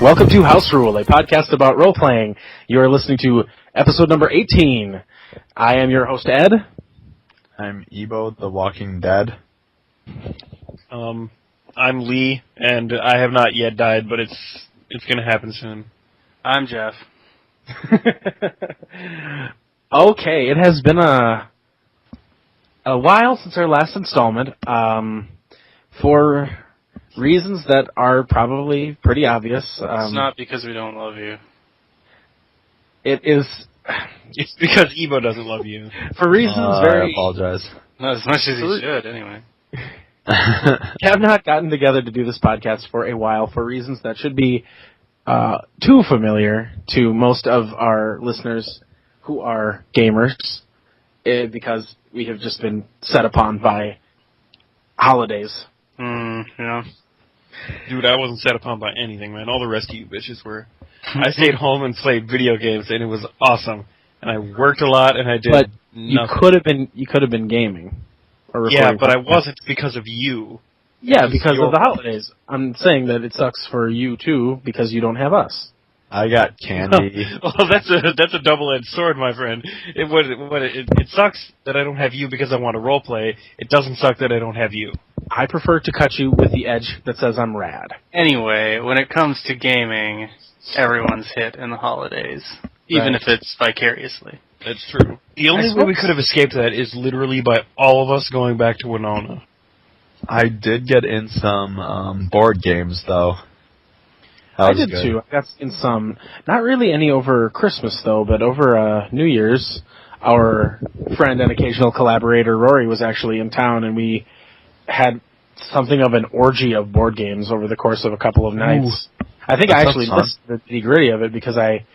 Welcome to House Rule, a podcast about role-playing. You are listening to episode number 18. I am your host, Ed. I'm Ebo, the Walking Dead. I'm Lee, and I have not yet died, but it's going to happen soon. I'm Jeff. Okay, it has been a while since our last installment, for reasons that are probably pretty obvious. It's not because we don't love you. It is... It's because Ebo doesn't love you. For reasons I apologize. Not as much as he should, anyway. We have not gotten together to do this podcast for a while for reasons that should be too familiar to most of our listeners who are gamers, because we have just been set upon by holidays. Yeah. Dude, I wasn't set upon by anything, man. All the rest of you bitches were. I stayed home and played video games, and it was awesome. And I worked a lot, and I did But nothing. you could have been gaming. Or Yeah, recording but I podcasts. wasn't because of you. Yeah, because of the holidays. I'm saying that it sucks for you, too, because you don't have us. I got candy. Well, that's a double-edged sword, my friend. It sucks that I don't have you because I want to roleplay. It doesn't suck that I don't have you. I prefer to cut you with the edge that says I'm rad. Anyway, when it comes to gaming, everyone's hit in the holidays. Even if it's vicariously. That's true. The only way we could have escaped that is literally by all of us going back to Winona. I did get in some board games, though. I did too. I got in some, not really any over Christmas though, but over New Year's, our friend and occasional collaborator Rory was actually in town, and we had something of an orgy of board games over the course of a couple of nights. Ooh, I think I actually missed the nitty-gritty of it because I,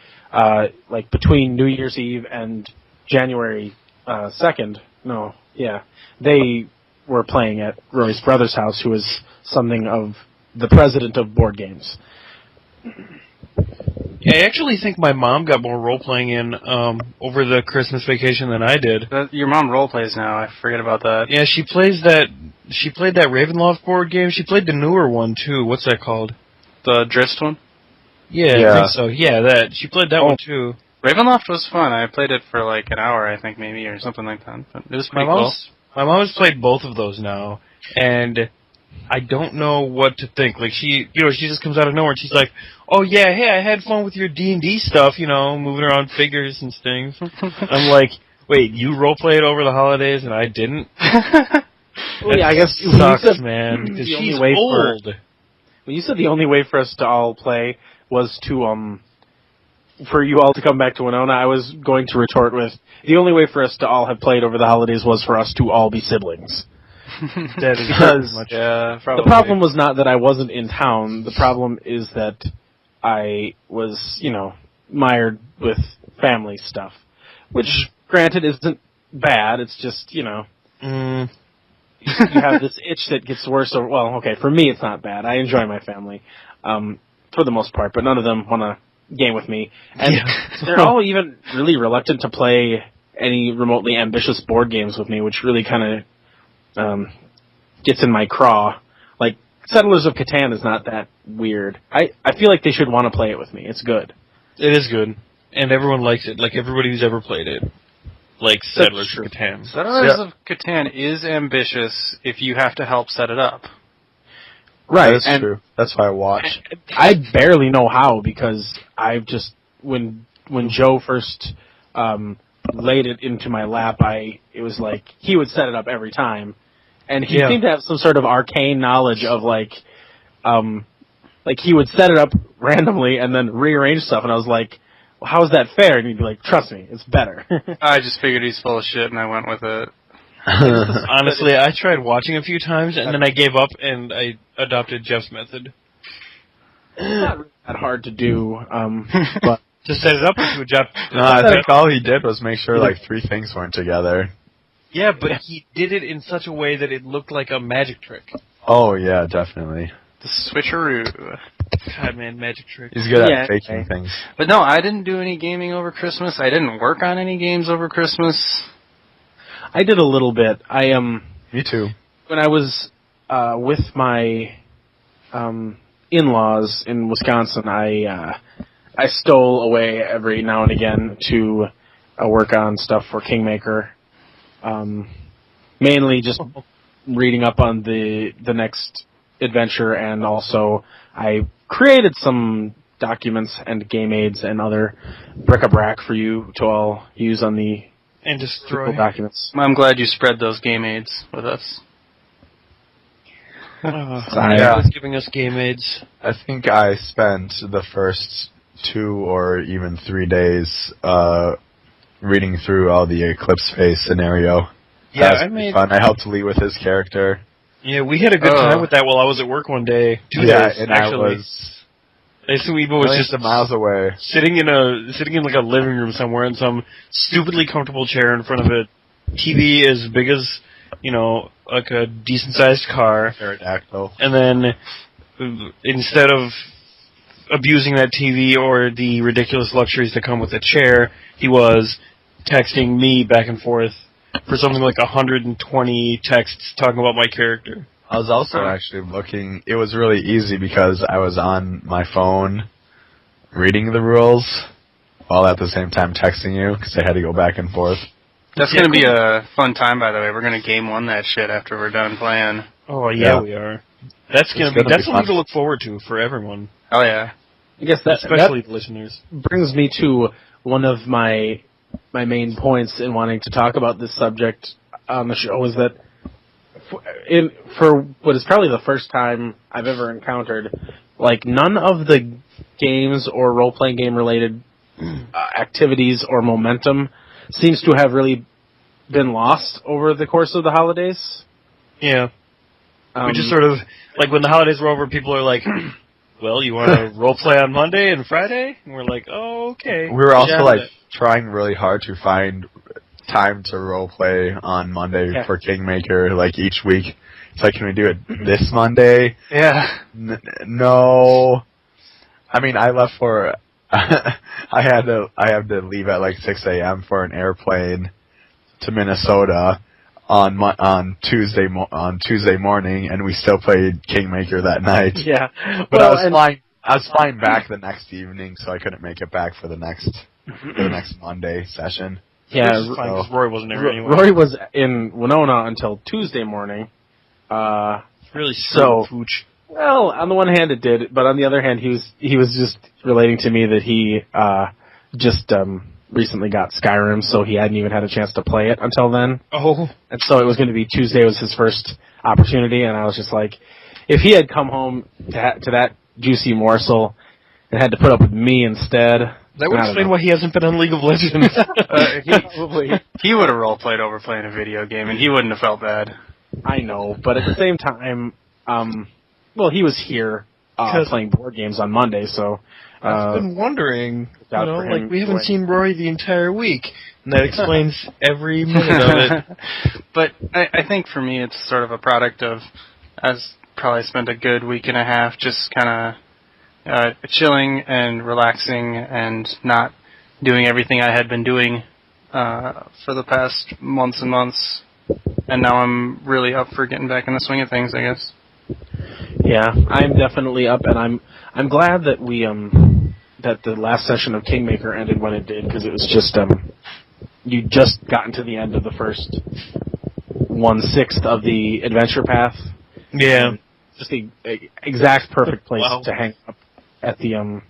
between New Year's Eve and January 2nd, they were playing at Rory's brother's house, who is something of the president of board games. Yeah, I actually think my mom got more role-playing in over the Christmas vacation than I did. Your mom role-plays now, I forget about that. Yeah, she played that Ravenloft board game. She played the newer one, too. What's that called? The Drist one? Yeah, I think so. Yeah, that. She played that one, too. Ravenloft was fun. I played it for like an hour, I think, maybe, or something like that. But it was pretty cool. My mom has played both of those now, and I don't know what to think. Like, she just comes out of nowhere, and she's like, oh, yeah, hey, I had fun with your D&D stuff, moving around figures and things. I'm like, wait, you roleplayed over the holidays and I didn't? Well, yeah, I guess it sucks, man, because she's old. When you said the only way for us to all play was to, for you all to come back to Winona, I was going to retort with, the only way for us to all have played over the holidays was for us to all be siblings. That is because much, the problem was not that I wasn't in town. The problem is that I was, mired with family stuff, which, granted, isn't bad. It's just, you have this itch that gets worse. For me, it's not bad. I enjoy my family, for the most part, but none of them want to game with me. And they're all even really reluctant to play any remotely ambitious board games with me, which really kind of gets in my craw. Like, Settlers of Catan is not that weird. I feel like they should want to play it with me. It's good. It is good. And everyone likes it. Like, everybody who's ever played it likes Settlers of Catan. Settlers of Catan is ambitious if you have to help set it up. Right. That's true. That's why I watch. I barely know how, because I've just, when Joe first laid it into my lap, it was like, he would set it up every time. And he seemed to have some sort of arcane knowledge of, like he would set it up randomly and then rearrange stuff, and I was like, well, how is that fair? And he'd be like, trust me, it's better. I just figured he's full of shit, and I went with it. Honestly, I tried watching a few times, and then I gave up, and I adopted Jeff's method. It's not really that hard to do, but... To set it up or to adapt? No, I think all he did was make sure, three things weren't together. Yeah, but he did it in such a way that it looked like a magic trick. Oh, yeah, definitely. The switcheroo. God, man, magic trick. He's good at faking things. But no, I didn't do any gaming over Christmas. I didn't work on any games over Christmas. I did a little bit. Me too. When I was with my in-laws in Wisconsin, I stole away every now and again to work on stuff for Kingmaker. Mainly just reading up on the next adventure, and also I created some documents and game aids and other bric-a-brac for you to all use on the and destroy documents. I'm glad you spread those game aids with us. Was giving us game aids. I think I spent the first 2 or even 3 days reading through all the Eclipse Phase scenario. Yeah, that was fun. I helped Lee with his character. Yeah, we had a good time with that while I was at work one day. 2 days, and actually. Weebo was just miles away, sitting in like a living room somewhere in some stupidly comfortable chair in front of a TV as big as, like a decent sized car. Pterodactyl. And then instead of abusing that TV or the ridiculous luxuries that come with a chair, he was texting me back and forth for something like 120 texts talking about my character. I was also actually looking. It was really easy because I was on my phone reading the rules while at the same time texting you because I had to go back and forth. That's going to be a fun time, by the way. We're going to game 1 that shit after we're done playing. Oh, yeah, we are. That's something to look forward to for everyone. Oh, yeah. I guess especially the listeners. Brings me to one of my main points in wanting to talk about this subject on the show is that for what is probably the first time I've ever encountered, like, none of the games or role-playing game-related activities or momentum seems to have really been lost over the course of the holidays. Yeah. We just sort of, like, when the holidays were over, people are like, well, you want to role-play on Monday and Friday? And we're like, oh, okay. We were also, trying really hard to find time to roleplay on Monday for Kingmaker, like, each week. It's like, can we do it this Monday? Yeah. No. I mean, I left for... I have to leave at, like, 6 a.m. for an airplane to Minnesota on Tuesday morning, and we still played Kingmaker that night. Yeah. But I was flying back the next evening, so I couldn't make it back for the next Monday session. Yeah, because Rory wasn't there anyway. Rory was in Winona until Tuesday morning. Really pooch. Well, on the one hand it did, but on the other hand he was just relating to me that he just recently got Skyrim, so he hadn't even had a chance to play it until then. Oh. And so it was going to be Tuesday was his first opportunity, and I was just like, if he had come home to that juicy morsel and had to put up with me instead... That would explain why he hasn't been on League of Legends. He would have role-played over playing a video game, and he wouldn't have felt bad. I know, but at the same time, he was here playing board games on Monday, so... I've been wondering, we haven't seen Rory the entire week, and that explains every minute of it. But I think for me it's sort of a product of, I've probably spent a good week and a half just kind of chilling and relaxing and not doing everything I had been doing for the past months and months. And now I'm really up for getting back in the swing of things, I guess. Yeah, I'm definitely up, and I'm glad that we that the last session of Kingmaker ended when it did, because it was just you just gotten to the end of the first 1/6 of the adventure path. Yeah, just the exact perfect place to hang up at the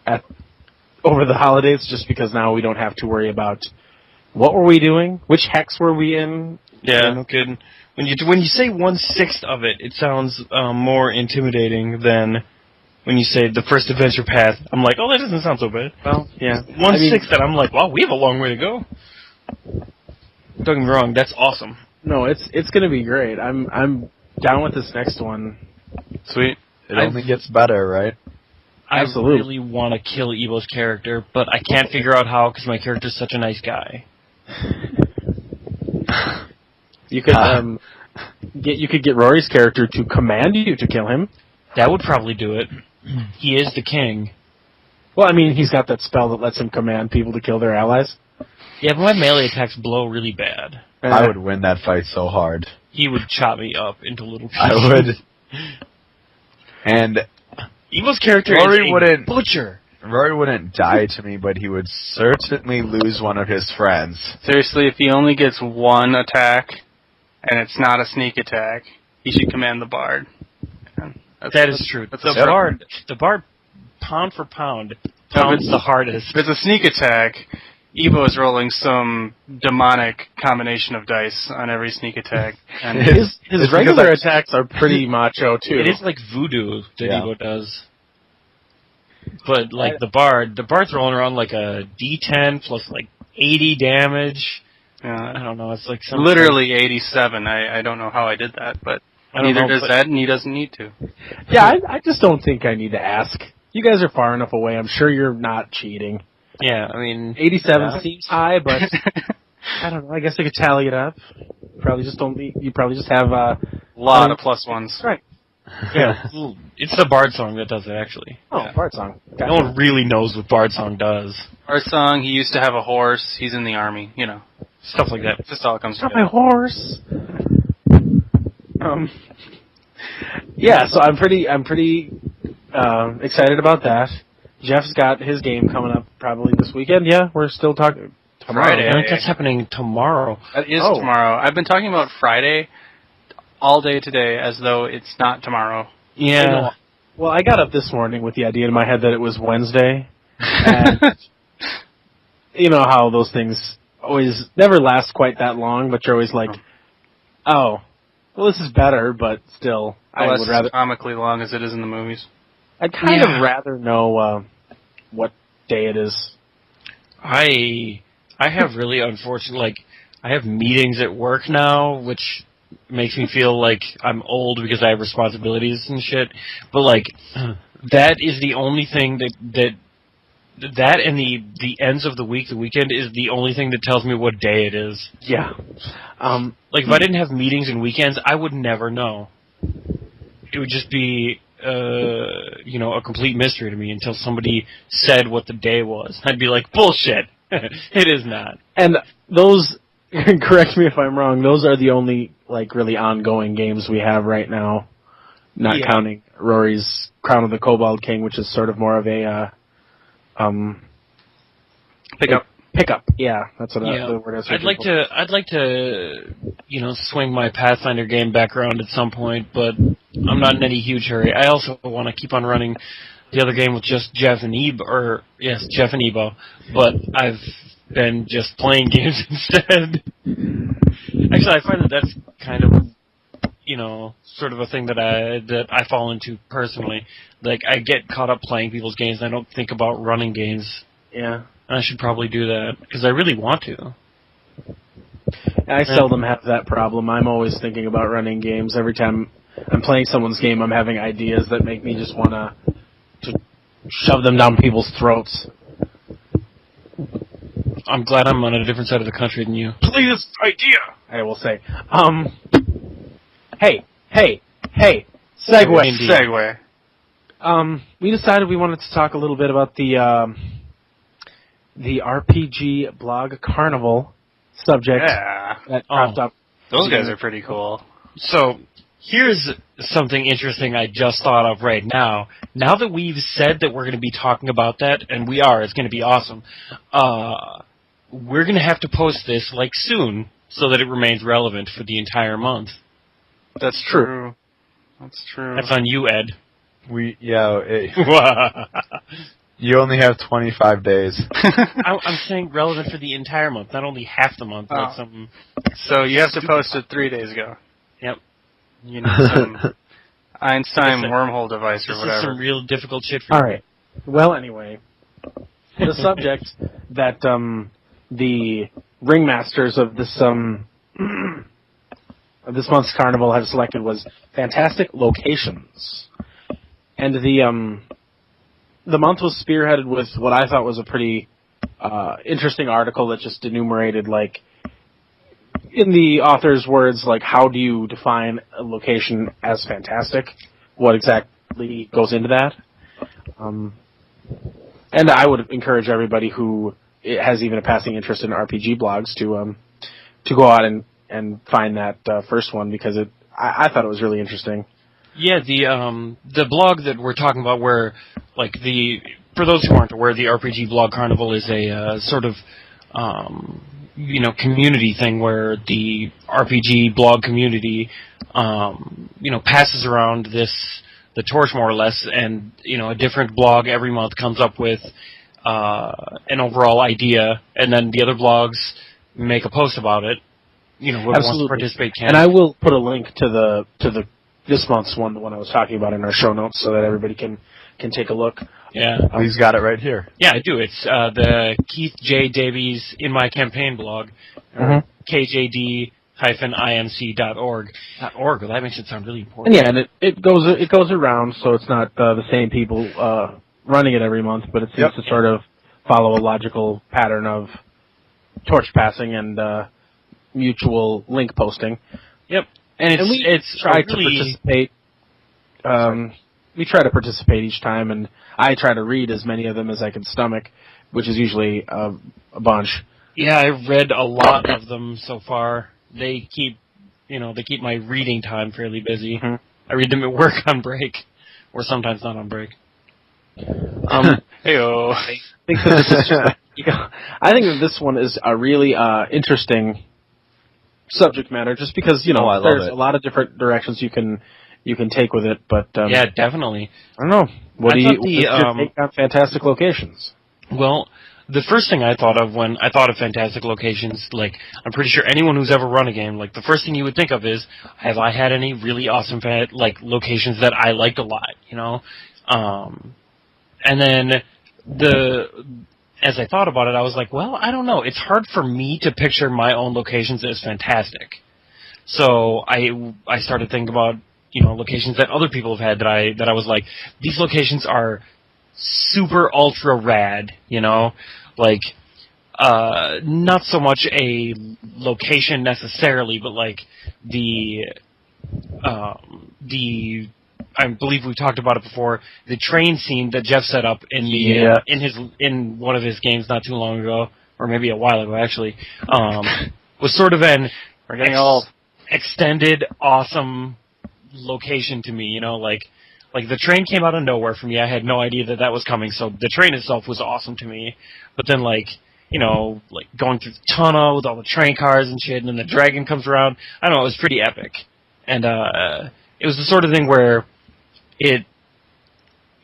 at over the holidays, just because now we don't have to worry about what were we doing, which hex were we in. Yeah, no kidding. When you say 1/6 of it, it sounds more intimidating than when you say the first adventure path. I'm like, oh, that doesn't sound so bad. Well, yeah, 1/6 that I'm like, wow, we have a long way to go. Don't get me wrong, that's awesome. No, it's gonna be great. I'm down with this next one. Sweet. It only gets better, right? Absolutely. I really want to kill Evo's character, but I can't figure out how because my character's such a nice guy. You could get Rory's character to command you to kill him. That would probably do it. He is the king. Well, I mean, he's got that spell that lets him command people to kill their allies. Yeah, but my melee attacks blow really bad. I would win that fight so hard. He would chop me up into little pieces. I would. And Evo's character Rory is a butcher. Rory wouldn't die to me, but he would certainly lose one of his friends. Seriously, if he only gets one attack, and it's not a sneak attack, he should command the Bard. That is true. The Bard, pound for pound, pounds the hardest. If it's a sneak attack, Evo is rolling some demonic combination of dice on every sneak attack. And his regular attacks are pretty macho, too. It is like voodoo that Evo does. But, like, the Bard's rolling around like a D10 plus, like, 80 damage. I don't know, it's like something. Literally 87. I don't know how I did that, but neither does Ed, and he doesn't need to. Yeah, I just don't think I need to ask. You guys are far enough away. I'm sure you're not cheating. Yeah, I mean... 87 seems high, but I don't know. I guess I could tally it up. You probably just have a lot of plus ones. Right. Yeah, it's the Bard song that does it, actually. Oh, yeah. Bard song. Gotcha. No one really knows what Bard song does. Bard song, he used to have a horse, he's in the army, Stuff like that. Just all comes Not together. my horse. Yeah, so I'm pretty excited about that. Jeff's got his game coming up probably this weekend. Yeah, we're still talking tomorrow. Friday. I think that's happening tomorrow. That is tomorrow. I've been talking about Friday all day today as though it's not tomorrow. Yeah. Well, I got up this morning with the idea in my head that it was Wednesday. And you know how those things always never last quite that long, but you're always like, oh, well, this is better, but still, I would rather comically long as it is in the movies. I'd kind of rather know what day it is. I have really unfortunate, I have meetings at work now, which makes me feel like I'm old because I have responsibilities and shit. But, that is the only thing that and the ends of the week, the weekend, is the only thing that tells me what day it is. Yeah. If I didn't have meetings and weekends, I would never know. It would just be, a complete mystery to me until somebody said what the day was. I'd be like, bullshit. It is not. And those, correct me if I'm wrong, those are the only, really ongoing games we have right now. Not counting Rory's Crown of the Kobold King, which is sort of more of a, Pickup. Yeah, that's what the word is. I'd like to, swing my Pathfinder game back around at some point, but I'm not in any huge hurry. I also want to keep on running the other game with just Jeff and Ebo, but I've been just playing games instead. Actually, I find that's kind of, sort of a thing that I fall into personally. I get caught up playing people's games, and I don't think about running games. Yeah. I should probably do that, because I really want to. I seldom have that problem. I'm always thinking about running games. Every time I'm playing someone's game, I'm having ideas that make me just want to shove them down people's throats. I'm glad I'm on a different side of the country than you. Play this idea! I will say. Hey! Segue! We decided we wanted to talk a little bit about the RPG blog Carnival subject that popped up. Those guys are pretty cool. So, here's something interesting I just thought of right now. Now that we've said that we're going to be talking about that, and we are, it's going to be awesome, we're going to have to post this, soon, so that it remains relevant for the entire month. That's true. That's true. That's on you, Ed. You only have 25 days. I'm saying relevant for the entire month, not only half the month. So you have to post it 3 days ago. Yep. You need some Einstein wormhole device or whatever. This is some real difficult shit for you. All right. Well, anyway, the subject that the ringmasters of this month's carnival have selected was fantastic locations, and the month was spearheaded with what I thought was a pretty interesting article that just enumerated, in the author's words, how do you define a location as fantastic? What exactly goes into that? And I would encourage everybody who has even a passing interest in RPG blogs to go out and find that first one, because I thought it was really interesting. Yeah, the blog that we're talking about, where like for those who aren't aware, the RPG blog Carnival is a sort of community thing where the RPG blog community passes around the torch more or less, and a different blog every month comes up with an overall idea, and then the other blogs make a post about it. Whoever wants to participate can. And I will put a link to the this month's one, the one I was talking about, in our show notes, so that everybody can take a look. Yeah, he's got it right here. Yeah, I do. It's the Keith J. Davies In My Campaign blog, kjd-inc.org. .org. Well, that makes it sound really important. And yeah, and it goes around, so it's not the same people running it every month, but it seems to sort of follow a logical pattern of torch passing and mutual link posting. Yep. And we try to participate. We try to participate each time, and I try to read as many of them as I can stomach, which is usually a bunch. Yeah, I've read a lot of them so far. They keep my reading time fairly busy. Mm-hmm. I read them at work on break, or sometimes not on break. Hey-o. I think that this one is a really interesting subject matter, just because there's a lot of different directions you can take with it. But yeah, definitely. I don't know. What's your take on fantastic locations? Well, the first thing I thought of when I thought of fantastic locations, like, I'm pretty sure anyone who's ever run a game, like, the first thing you would think of is, have I had any really awesome locations that I liked a lot, and then as I thought about it, I was like, well, I don't know. It's hard for me to picture my own locations as fantastic. So I started thinking about, locations that other people have had that I was like, these locations are super ultra rad, like, not so much a location necessarily, but like I believe we've talked about it before, the train scene that Jeff set up in in one of his games not too long ago, or maybe a while ago actually, was sort of an we're getting old, extended awesome location to me, like the train came out of nowhere for me. I had no idea that was coming, so the train itself was awesome to me. But then going through the tunnel with all the train cars and shit, and then the dragon comes around. I don't know, it was pretty epic. And it was the sort of thing where it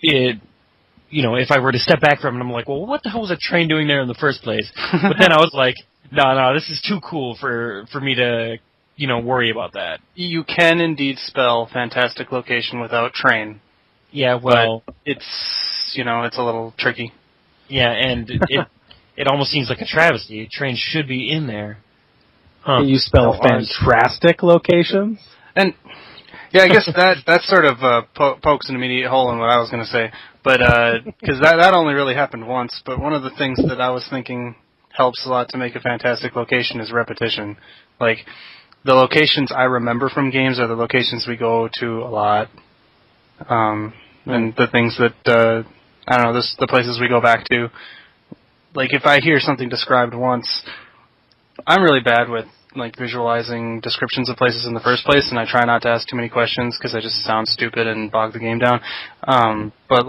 if I were to step back from it, I'm like, well, what the hell was a train doing there in the first place? But then I was like, no, this is too cool for me to worry about that. You can indeed spell fantastic location without train. Yeah, well, but it's it's a little tricky. Yeah, and it almost seems like a travesty. Train should be in there. Huh. Can you spell fantastic locations? And yeah, I guess that sort of pokes an immediate hole in what I was going to say, but because that only really happened once. But one of the things that I was thinking helps a lot to make a fantastic location is repetition. Like, the locations I remember from games are the locations we go to a lot, and the things that I don't know, the places we go back to. Like, if I hear something described once, I'm really bad with visualizing descriptions of places in the first place, and I try not to ask too many questions because I just sound stupid and bog the game down. But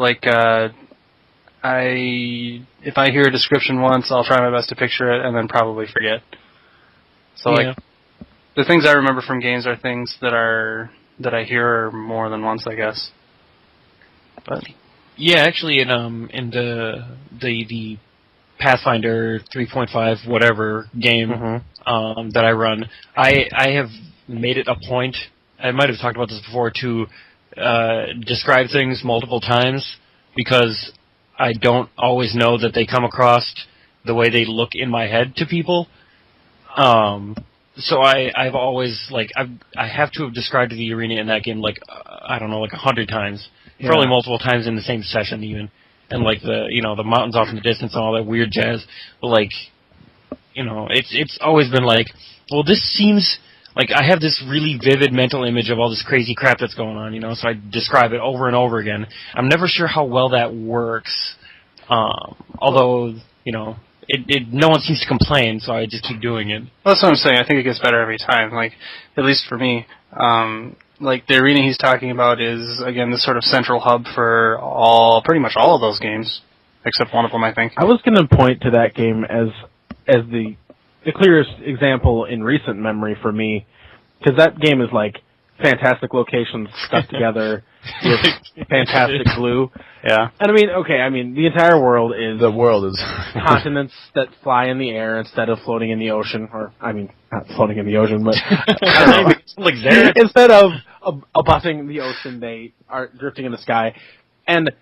if I hear a description once, I'll try my best to picture it and then probably forget. So the things I remember from games are things that I hear more than once, I guess. But yeah, actually, in the Pathfinder 3.5 whatever game that I run, I have made it a point. I might have talked about this before, to describe things multiple times, because I don't always know that they come across the way they look in my head to people. So I've always I have to have described the arena in that game 100 times, probably multiple times in the same session even, and the mountains off in the distance and all that weird jazz. But it's always been well, this seems like I have this really vivid mental image of all this crazy crap that's going on, so I describe it over and over again. I'm never sure how well that works, although no one seems to complain, so I just keep doing it. Well, that's what I'm saying. I think it gets better every time. At least for me, like the arena he's talking about is again the sort of central hub for pretty much all of those games, except one of them, I think. I was going to point to that game as the clearest example in recent memory for me, because that game is like fantastic locations stuck together with fantastic glue. Yeah. And I mean, the entire world is... The world is... continents that fly in the air instead of floating in the ocean, or, I mean, not floating in the ocean, but... I don't know. Like there. Instead of abutting the ocean, they are drifting in the sky. And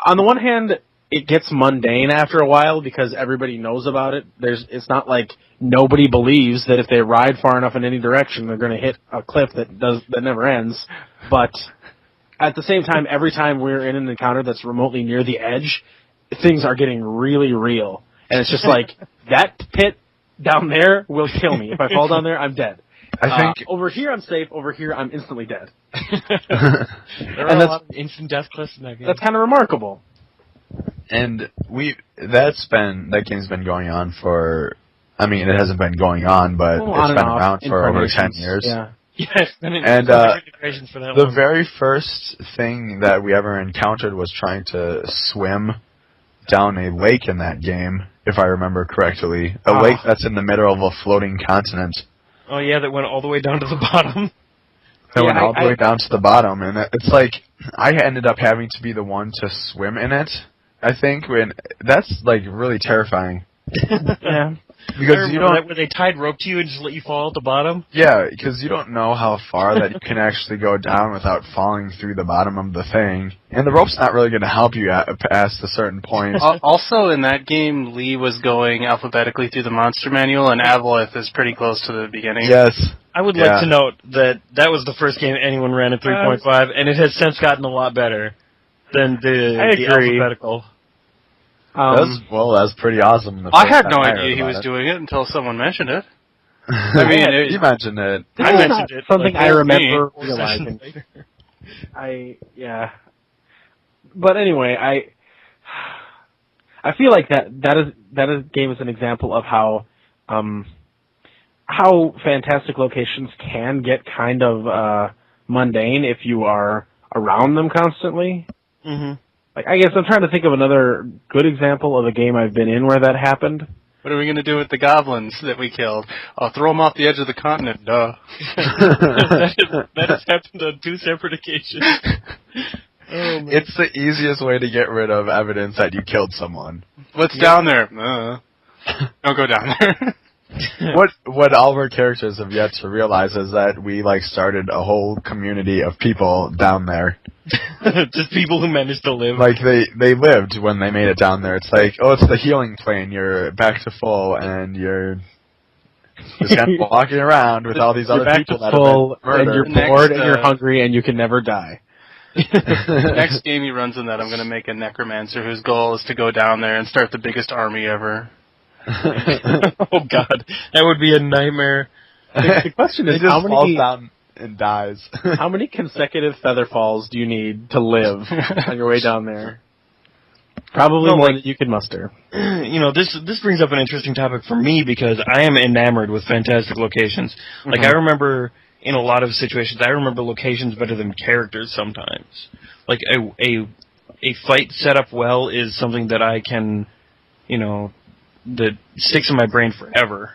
on the one hand, it gets mundane after a while because everybody knows about it. It's not like nobody believes that if they ride far enough in any direction, they're going to hit a cliff that never ends. But at the same time, every time we're in an encounter that's remotely near the edge, things are getting really real. And it's just like, that pit down there will kill me. If I fall down there, I'm dead. I think over here I'm safe, over here I'm instantly dead. There are a lot of instant death cliffs in that game. That's kind of remarkable. And that game's been going on for, I mean, it hasn't been going on, but it's been around for over 10 years. Yeah. Yes, and for that the one. very first thing that we ever encountered was trying to swim down a lake in that game, if I remember correctly. A lake that's in the middle of a floating continent. Oh yeah, that went all the way down to the bottom. That went all the way down to the bottom, and it's like, I ended up having to be the one to swim in it, I think, when that's like really terrifying. Yeah. Because you don't... where they tied rope to you and just let you fall at the bottom? Yeah, because you don't know how far that you can actually go down without falling through the bottom of the thing. And the rope's not really going to help you past a certain point. Also, in that game, Lee was going alphabetically through the monster manual, and Avalith is pretty close to the beginning. Yes. I would like to note that was the first game anyone ran at 3.5, and it has since gotten a lot better than the alphabetical. That's pretty awesome. I had no idea he was doing it until someone mentioned it. I mean, you mentioned it. I mentioned it. Something I remember realizing. But anyway, I feel like that game is an example of how fantastic locations can get kind of mundane if you are around them constantly. Mm-hmm. Like, I guess I'm trying to think of another good example of a game I've been in where that happened. What are we going to do with the goblins that we killed? I'll throw them off the edge of the continent, duh. that has happened on 2 separate occasions. Oh, it's the easiest way to get rid of evidence that you killed someone. What's down there? Don't go down there. What all of our characters have yet to realize is that we started a whole community of people down there. Just people who managed to live. Like they lived when they made it down there. It's like, oh, it's the healing plane. You're back to full, and you're just kind of walking around with all these other people that have been murdered. And you're bored and you're hungry and you can never die. Next game he runs in that, I'm going to make a necromancer whose goal is to go down there and start the biggest army ever. Oh God, that would be a nightmare. The question is, he just falls down and dies. How many consecutive feather falls do you need to live on your way down there? Probably more than you can muster. This brings up an interesting topic for me because I am enamored with fantastic locations. Mm-hmm. Like, I remember in a lot of situations, I remember locations better than characters sometimes. Like, a fight set up well is something that I can, that sticks in my brain forever.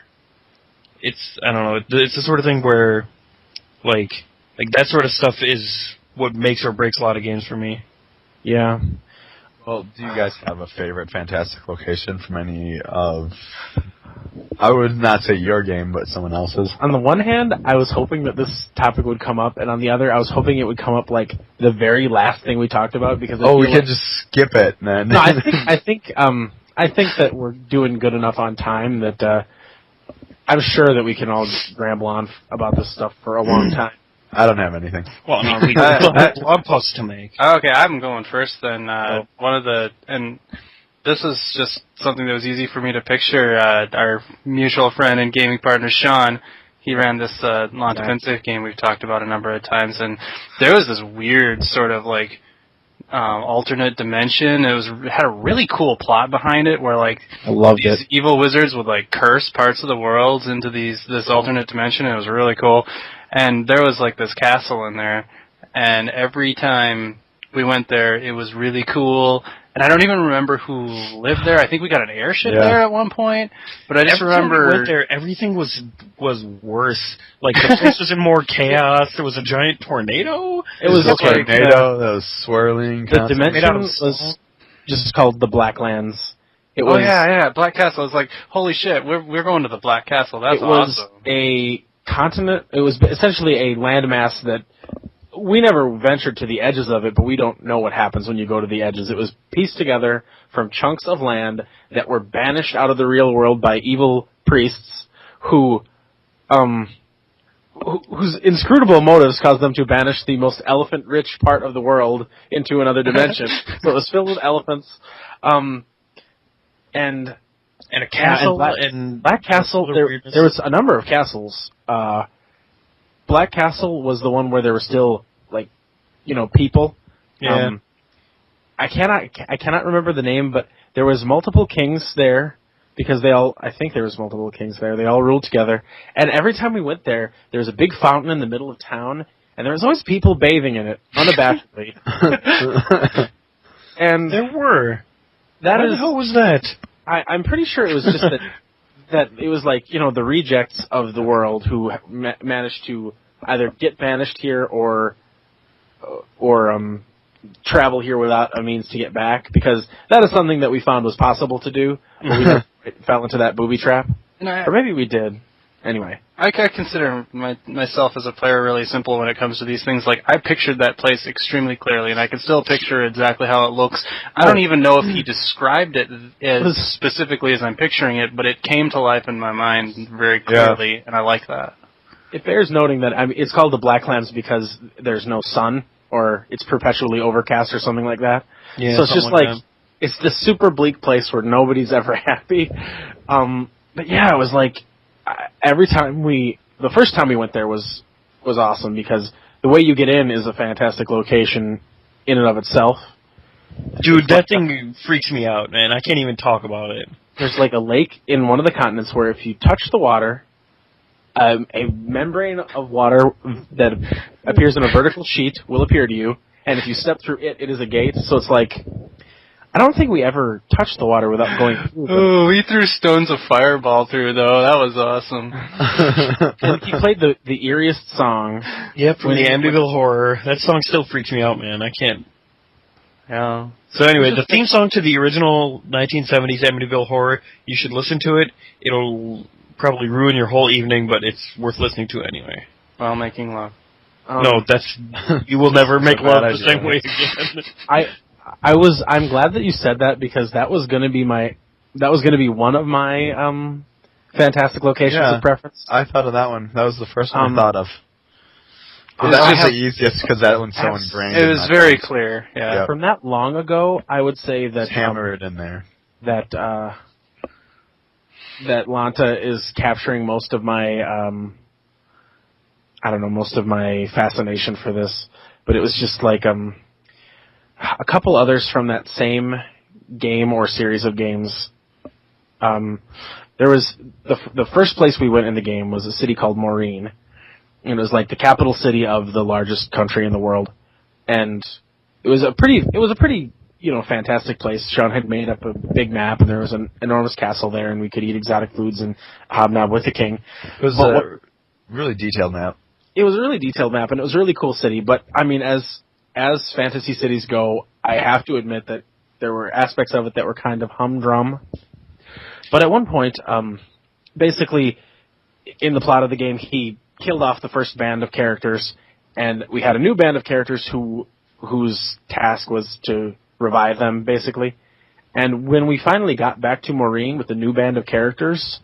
I don't know, it's the sort of thing where, like that sort of stuff is what makes or breaks a lot of games for me. Yeah. Well, do you guys have a favorite fantastic location from any of... I would not say your game, but someone else's. On the one hand, I was hoping that this topic would come up, and on the other, I was hoping it would come up like the very last thing we talked about because we could just skip it, then. No, I think that we're doing good enough on time that I'm sure that we can all just ramble on about this stuff for a long time. I don't have anything. Well, I mean, we have blog posts to make. Okay, I'm going first then. And this is just something that was easy for me to picture. Our mutual friend and gaming partner, Sean, he ran this lawn defensive game we've talked about a number of times, and there was this weird sort of alternate dimension. It had a really cool plot behind it, where like I loved these evil wizards would like curse parts of the world into this alternate dimension. It was really cool, and there was like this castle in there, and every time we went there, it was really cool. And I don't even remember who lived there. I think we got an airship there at one point, but I just remember we went there, everything was worse. Like the place was in more chaos. There was a giant tornado. It was a tornado that was swirling. The dimension was just called the Blacklands. It was, Black Castle. I was like, holy shit, we're going to the Black Castle. That's awesome. It was a continent. It was essentially a landmass that we never ventured to the edges of it, but we don't know what happens when you go to the edges. It was pieced together from chunks of land that were banished out of the real world by evil priests whose inscrutible motives caused them to banish the most elephant-rich part of the world into another dimension. So it was filled with elephants, and a castle, and Black Castle. There was a number of castles. Black Castle was the one where there were still, like, people. Yeah. I cannot remember the name, but there was multiple kings there, because I think there was multiple kings there. They all ruled together. And every time we went there, there was a big fountain in the middle of town, and there was always people bathing in it, unabashedly. And there were. What the hell was that? I'm pretty sure it was just that it was like, the rejects of the world who managed to either get banished here or travel here without a means to get back, because that is something that we found was possible to do, but we never fell into that booby trap. Or maybe we did. Anyway. I consider myself as a player really simple when it comes to these things. Like, I pictured that place extremely clearly, and I can still picture exactly how it looks. I don't even know if he described it as specifically as I'm picturing it, but it came to life in my mind very clearly, and I like that. It bears noting that it's called the Blacklands because there's no sun, or it's perpetually overcast or something like that. Yeah, so it's just like it's this super bleak place where nobody's ever happy. But yeah, it was like, the first time we went there was awesome, because the way you get in is a fantastic location in and of itself. Dude, that thing freaks me out, man. I can't even talk about it. There's like a lake in one of the continents where if you touch the water, a membrane of water that appears in a vertical sheet will appear to you, and if you step through it, it is a gate. So it's like, I don't think we ever touched the water without going through. Oh, we threw stones of fireball through, though. That was awesome. And he played the eeriest song. Yep, from the Amityville Horror. That song still freaks me out, man. I can't. Yeah. So anyway, the theme song to the original 1970s Amityville Horror, you should listen to it. It'll probably ruin your whole evening, but it's worth listening to anyway. While making love. No, you will never make love the same way again. I'm glad that you said that, because that was going to be one of my fantastic locations of preference. I thought of that one. That was the first one I thought of. That was the easiest, because that one's so ingrained. It was very clear. Yeah. Yep. From that long ago, I would say that hammer it in there. That Lanta is capturing most of my most of my fascination for this. But it was just like a couple others from that same game or series of games. There was the first place we went in the game was a city called Maureen. And it was like the capital city of the largest country in the world, and it was a pretty fantastic place. Sean had made up a big map, and there was an enormous castle there, and we could eat exotic foods and hobnob with the king. It was a really detailed map. It was a really detailed map, and it was a really cool city. But I mean, as fantasy cities go, I have to admit that there were aspects of it that were kind of humdrum. But at one point, basically, in the plot of the game, he killed off the first band of characters, and we had a new band of characters whose task was to revive them, basically. And when we finally got back to Maureen with the new band of characters,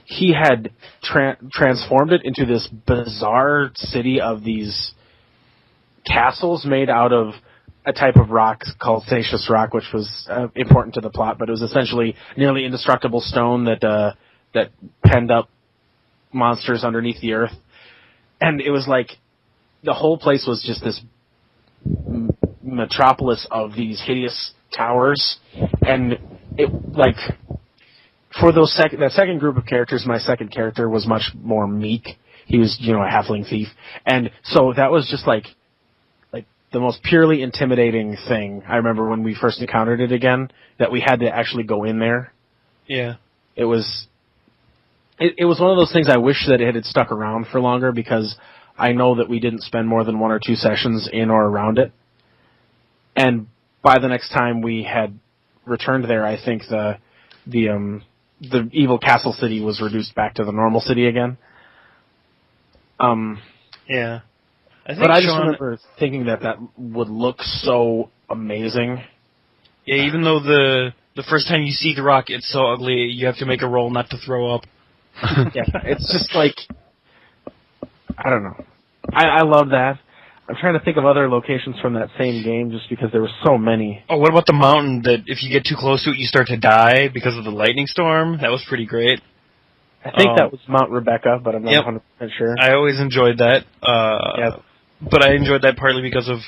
he had transformed it into this bizarre city of these castles made out of a type of rock called bodacious rock, which was important to the plot, but it was essentially nearly indestructible stone that penned up monsters underneath the earth. And it was like the whole place was just this metropolis of these hideous towers, and it like for that second group of characters, my second character was much more meek. He was, a halfling thief, and so that was just like the most purely intimidating thing. I remember when we first encountered it again, that we had to actually go in there. Yeah, it was one of those things. I wish that it had stuck around for longer, because I know that we didn't spend more than 1 or 2 sessions in or around it. And by the next time we had returned there, I think the evil castle city was reduced back to the normal city again. Yeah. But I just remember thinking that would look so amazing. Yeah, even though the first time you see the rock, it's so ugly, you have to make a roll not to throw up. Yeah, it's just like, I don't know. I love that. I'm trying to think of other locations from that same game, just because there were so many. Oh, what about the mountain that if you get too close to it, you start to die because of the lightning storm? That was pretty great. I think that was Mount Rebecca, but I'm not 100% sure. I always enjoyed that. Yeah. But I enjoyed that partly because of,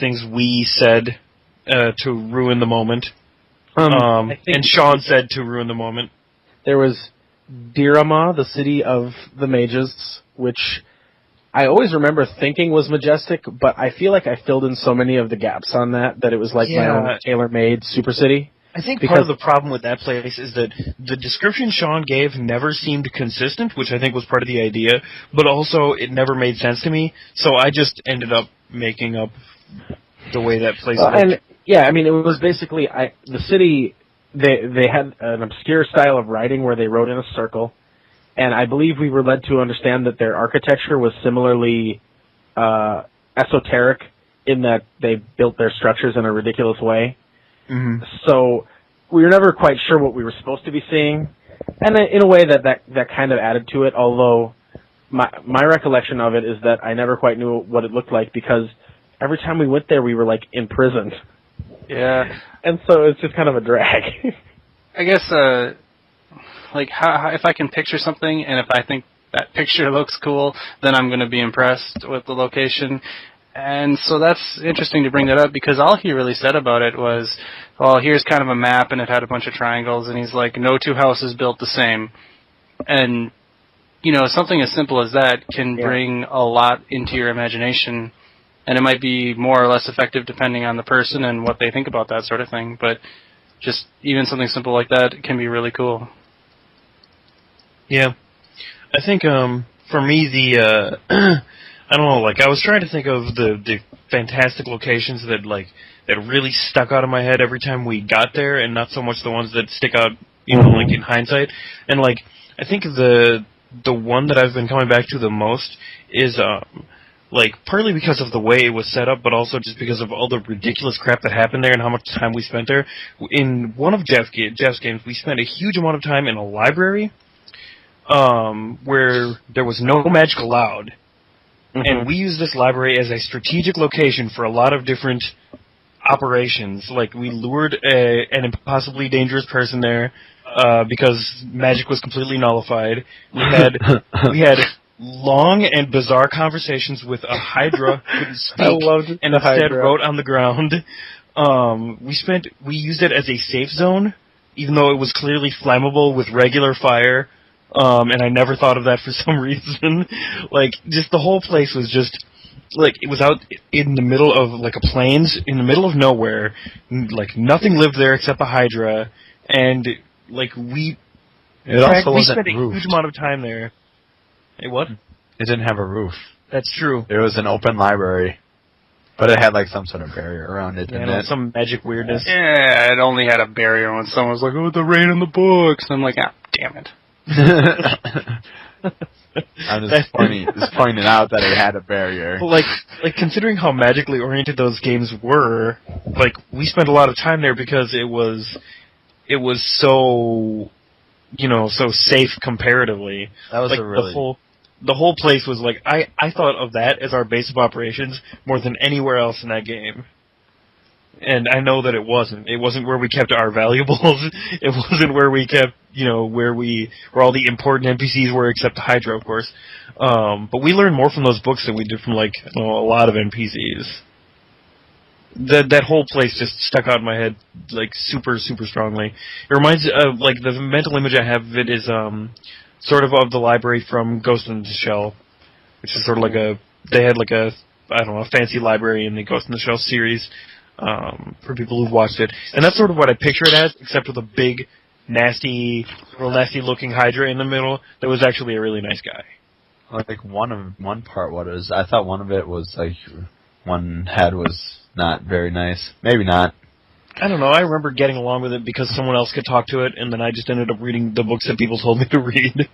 things we said to ruin the moment. And Sean said to ruin the moment. There was Dirama, the city of the mages, which I always remember thinking was majestic, but I feel like I filled in so many of the gaps on that it was like my own tailor-made super city. I think part of the problem with that place is that the description Sean gave never seemed consistent, which I think was part of the idea, but also it never made sense to me, so I just ended up making up the way that place looked. And yeah, I mean, it was basically the city. They had an obscure style of writing where they wrote in a circle, and I believe we were led to understand that their architecture was similarly esoteric in that they built their structures in a ridiculous way. Mm-hmm. So we were never quite sure what we were supposed to be seeing, and in a way that kind of added to it. Although my recollection of it is that I never quite knew what it looked like, because every time we went there, we were like imprisoned. Yeah, and so it's just kind of a drag. I guess like how if I can picture something, and if I think that picture looks cool, then I'm going to be impressed with the location. And so that's interesting to bring that up, because all he really said about it was, well, here's kind of a map, and it had a bunch of triangles, and he's like, no 2 houses built the same. And, something as simple as that can bring a lot into your imagination, and it might be more or less effective depending on the person and what they think about that sort of thing, but just even something simple like that can be really cool. Yeah. I think, for me, I don't know, I was trying to think of the fantastic locations that really stuck out of my head every time we got there, and not so much the ones that stick out, in hindsight. And, I think the one that I've been coming back to the most is, partly because of the way it was set up, but also just because of all the ridiculous crap that happened there and how much time we spent there. In one of Jeff's games, we spent a huge amount of time in a library, where there was no magic allowed. Mm-hmm. And we used this library as a strategic location for a lot of different operations. We lured an impossibly dangerous person there because magic was completely nullified. We had long and bizarre conversations with a hydra who couldn't speak and instead wrote on the ground. We used it as a safe zone, even though it was clearly flammable with regular fire. And I never thought of that for some reason. Just the whole place was just, it was out in the middle of, a plains, in the middle of nowhere. Nothing lived there except a hydra. And, we spent a huge amount of time there. Hey, what? It didn't have a roof. That's true. It was an open library. But it had, some sort of barrier around it, didn't it? Some magic weirdness. Yeah, it only had a barrier when someone was like, oh, the rain in the books. And I'm like, damn it. I'm just pointing out that it had a barrier. Well, considering how magically oriented those games were, we spent a lot of time there because it was so, so safe comparatively. That was the whole place was I thought of that as our base of operations more than anywhere else in that game. And I know that it wasn't. It wasn't where we kept our valuables. It wasn't where we kept, where all the important NPCs were, except Hydra, of course. But we learned more from those books than we did from, a lot of NPCs. That whole place just stuck out in my head like super super strongly. It reminds of like the mental image I have of it is sort of the library from Ghost in the Shell, which is sort of like they had like a fancy library in the Ghost in the Shell series for people who've watched it, and that's sort of what I picture it as, except with a big real nasty looking Hydra in the middle that was actually a really nice guy. Like one part was I thought one of it was like one head was not very nice. Maybe not. I don't know. I remember getting along with it because someone else could talk to it, and then I just ended up reading the books that people told me to read.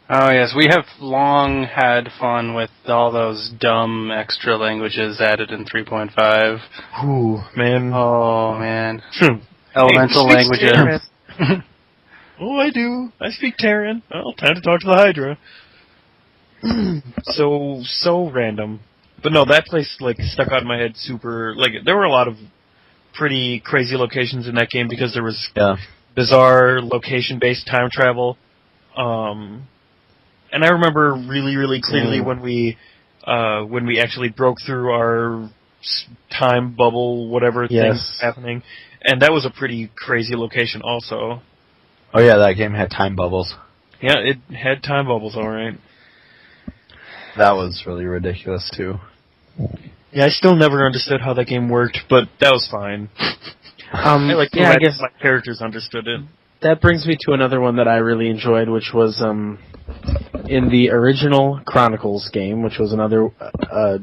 Oh, yes. We have long had fun with all those dumb extra languages added in 3.5. Ooh, man. Oh, man. Elemental hey, languages. Oh, I do. I speak Terran. Well, time to talk to the Hydra. So random. But no, that place like stuck out in my head super. Like there were a lot of pretty crazy locations in that game because there was bizarre location-based time travel. And I remember really, really clearly when we actually broke through our time bubble, whatever thing was happening, and that was a pretty crazy location also. Oh yeah, that game had time bubbles. Yeah, it had time bubbles, all right. That was really ridiculous too. Yeah, I still never understood how that game worked, but that was fine. I guess my characters understood it. That brings me to another one that I really enjoyed, which was in the original Chronicles game, which was another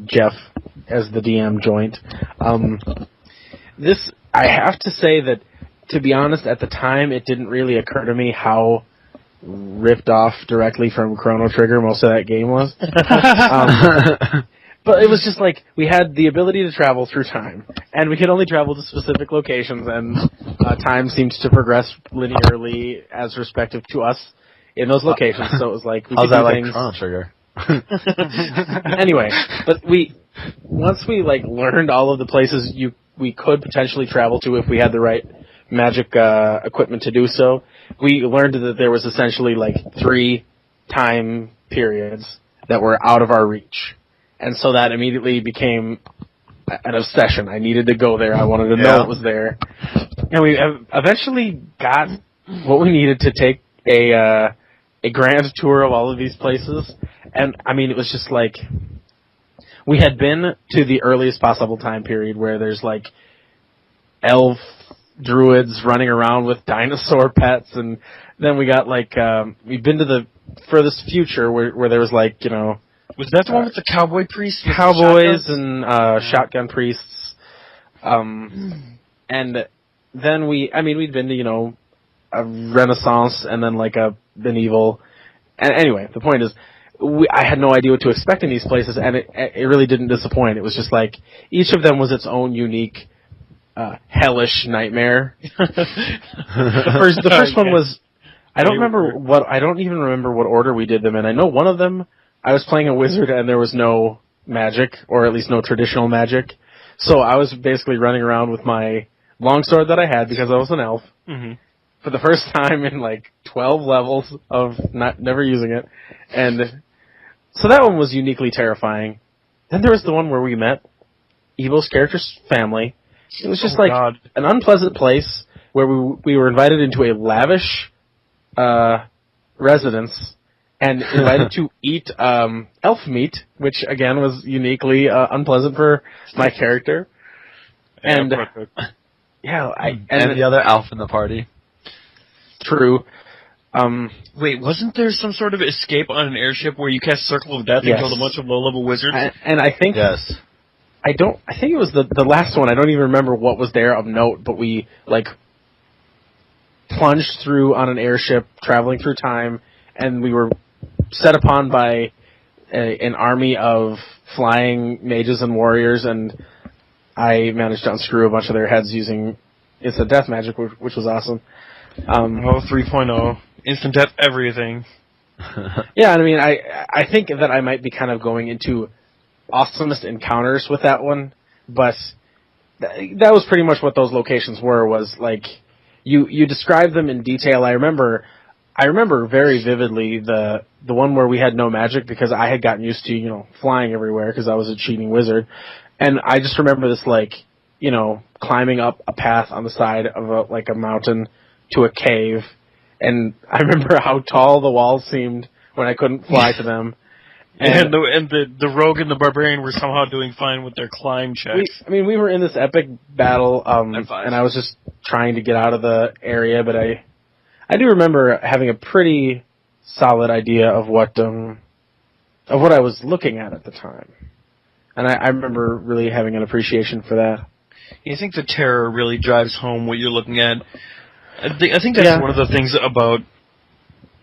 Jeff as the DM joint. This, I have to say that, to be honest, at the time it didn't really occur to me how ripped off directly from Chrono Trigger most of that game was. But it was just like, we had the ability to travel through time, and we could only travel to specific locations, and time seemed to progress linearly as respective to us in those locations, so it was like, we could do things. Chrono Trigger? Anyway, but once we like learned all of the places we could potentially travel to if we had the right magic equipment to do so, we learned that there was essentially like 3 time periods that were out of our reach. And so that immediately became an obsession. I needed to go there. I wanted to know it was there. And we eventually got what we needed to take a grand tour of all of these places. And, I mean, it was just like, we had been to the earliest possible time period where there's like elf druids running around with dinosaur pets, and then we got like, we've been to the furthest future where there was like, you know, was that the one with the cowboy priests? Cowboys and shotgun priests. And then we'd been to, you know, a Renaissance and then like a medieval. And anyway, the point is, I had no idea what to expect in these places, and it really didn't disappoint. It was just like, each of them was its own unique, hellish nightmare. The first one was, I don't even remember what order we did them in. I know one of them, I was playing a wizard and there was no magic, or at least no traditional magic. So I was basically running around with my longsword that I had because I was an elf. Mm-hmm. For the first time in like 12 levels of never using it. And so that one was uniquely terrifying. Then there was the one where we met Evo's character's family. It was just an unpleasant place where we were invited into a lavish residence and invited to eat elf meat, which again was uniquely unpleasant for my character. And and the other elf in the party. True. Wait, wasn't there some sort of escape on an airship where you cast Circle of Death and killed a bunch of low-level wizards? And I think I think it was the last one. I don't even remember what was there of note, but we like plunged through on an airship, traveling through time, and we were set upon by an army of flying mages and warriors, and I managed to unscrew a bunch of their heads using instant death magic, which was awesome. 3.0. Instant death everything. Yeah, and I mean, I think that I might be kind of going into awesomest encounters with that one, but that was pretty much what those locations were, was like, you described them in detail. I remember very vividly the one where we had no magic because I had gotten used to, you know, flying everywhere because I was a cheating wizard. And I just remember this, like, you know, climbing up a path on the side of a mountain to a cave, and I remember how tall the walls seemed when I couldn't fly to them. And the rogue and the barbarian were somehow doing fine with their climb checks. We were in this epic battle, and I was just trying to get out of the area, but I do remember having a pretty solid idea of what I was looking at the time. And I remember really having an appreciation for that. I think the terror really drives home what you're looking at. I think that's one of the things about,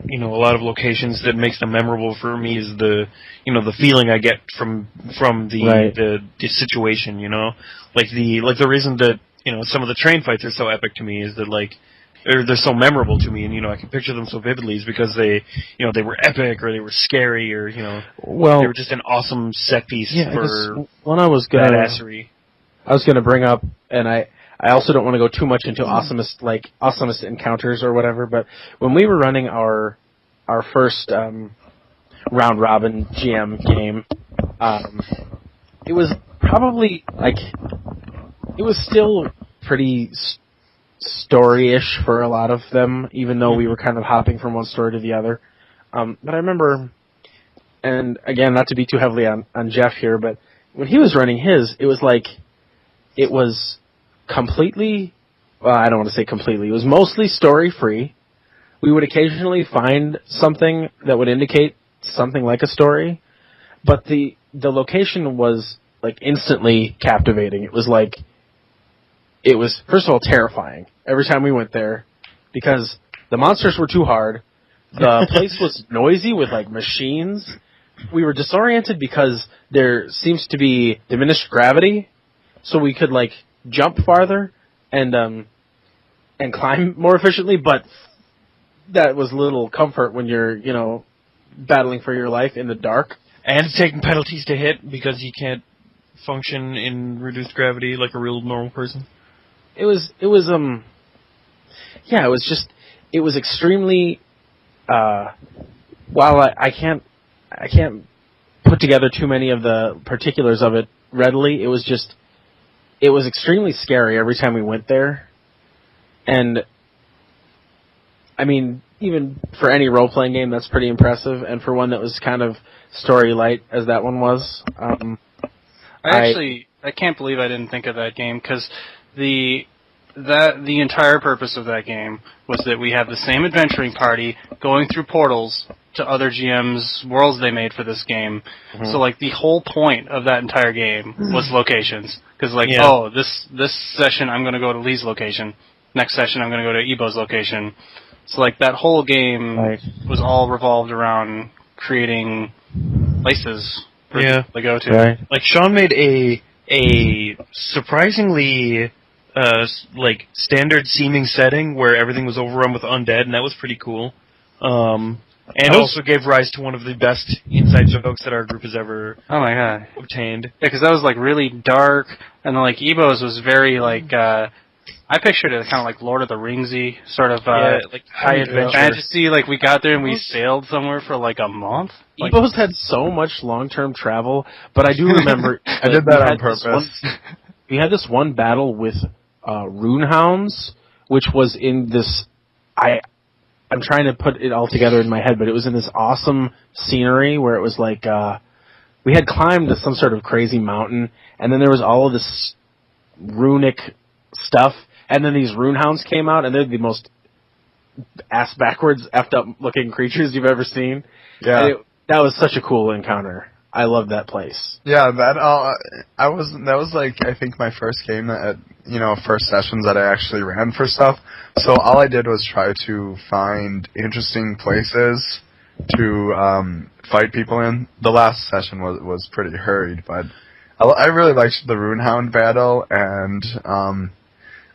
you know, a lot of locations that makes them memorable for me is the feeling I get from the situation, you know, like the reason that, you know, some of the train fights are so epic to me is that, like, or they're so memorable to me, and, you know, I can picture them so vividly is because they were epic, or they were scary, or, you know, they were just an awesome set piece for badassery. I was gonna bring up, and I also don't want to go too much into awesomest encounters or whatever, but when we were running our first round robin GM game, it was probably it was still pretty story-ish for a lot of them, even though we were kind of hopping from one story to the other. But I remember, and again, not to be too heavily on Jeff here, but when he was running his, it was completely, well, I don't want to say completely, it was mostly story-free. We would occasionally find something that would indicate something like a story, but the location was, like, instantly captivating. It was first of all, terrifying every time we went there, because the monsters were too hard. The place was noisy with, like, machines. We were disoriented because there seems to be diminished gravity, so we could, like, jump farther and climb more efficiently, but that was little comfort when you're, you know, battling for your life in the dark. And taking penalties to hit because you can't function in reduced gravity like a real normal person. It was extremely, while I can't put together too many of the particulars of it readily, it was extremely scary every time we went there. And, I mean, even for any role-playing game, that's pretty impressive. And for one that was kind of story light, as that one was. I can't believe I didn't think of that game, because the entire purpose of that game was that we have the same adventuring party going through portals to other GM's worlds they made for this game. Mm-hmm. So, like, the whole point of that entire game was locations. Because, like, this session I'm going to go to Lee's location. Next session I'm going to go to Ebo's location. So, like, that whole game was all revolved around creating places for people to go to. Right. Like, Sean made a surprisingly standard seeming setting where everything was overrun with undead, and that was pretty cool. And also gave rise to one of the best inside jokes that our group has ever obtained. Yeah, because that was, like, really dark, and then, like, Ebo's was very, like, I pictured it kind of like Lord of the Ringsy, sort of, like high adventure. Fantasy, like, we got there and we sailed somewhere for, like, a month. Like, Ebo's had so much long-term travel, but I do remember... I did that on purpose. We had this one battle with rune hounds, which was in this... I'm trying to put it all together in my head, but it was in this awesome scenery where it was like... we had climbed some sort of crazy mountain, and then there was all of this runic stuff, and then these rune hounds came out, and they're the most ass-backwards, effed-up-looking creatures you've ever seen. Yeah. That was such a cool encounter. I loved that place. Yeah, that was like, I think my first game first sessions that I actually ran for stuff. So all I did was try to find interesting places to fight people in. The last session was pretty hurried, but I really liked the Runehound battle, and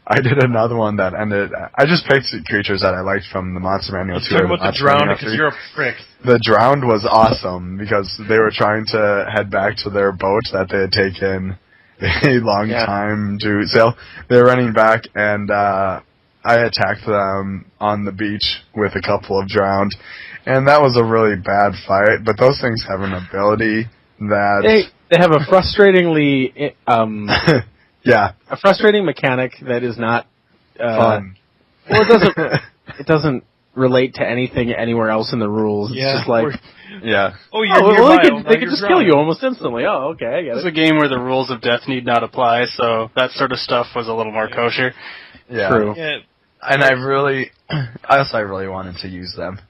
I did another one that ended... I just picked creatures that I liked from the Monster Manual too. Talking about the Drowned, because you're a prick. The Drowned was awesome, because they were trying to head back to their boat that they had taken a long time to sail. They were running back, and I attacked them on the beach with a couple of Drowned, and that was a really bad fight, but those things have an ability that... They have a frustratingly a frustrating mechanic that is not fun. Well, it doesn't relate to anything anywhere else in the rules. It's just like Oh, you're nearby. They could just kill you almost instantly. Oh, okay, I get it. It's a game where the rules of death need not apply, so that sort of stuff was a little more kosher. Yeah. True. Yeah. And I really wanted to use them.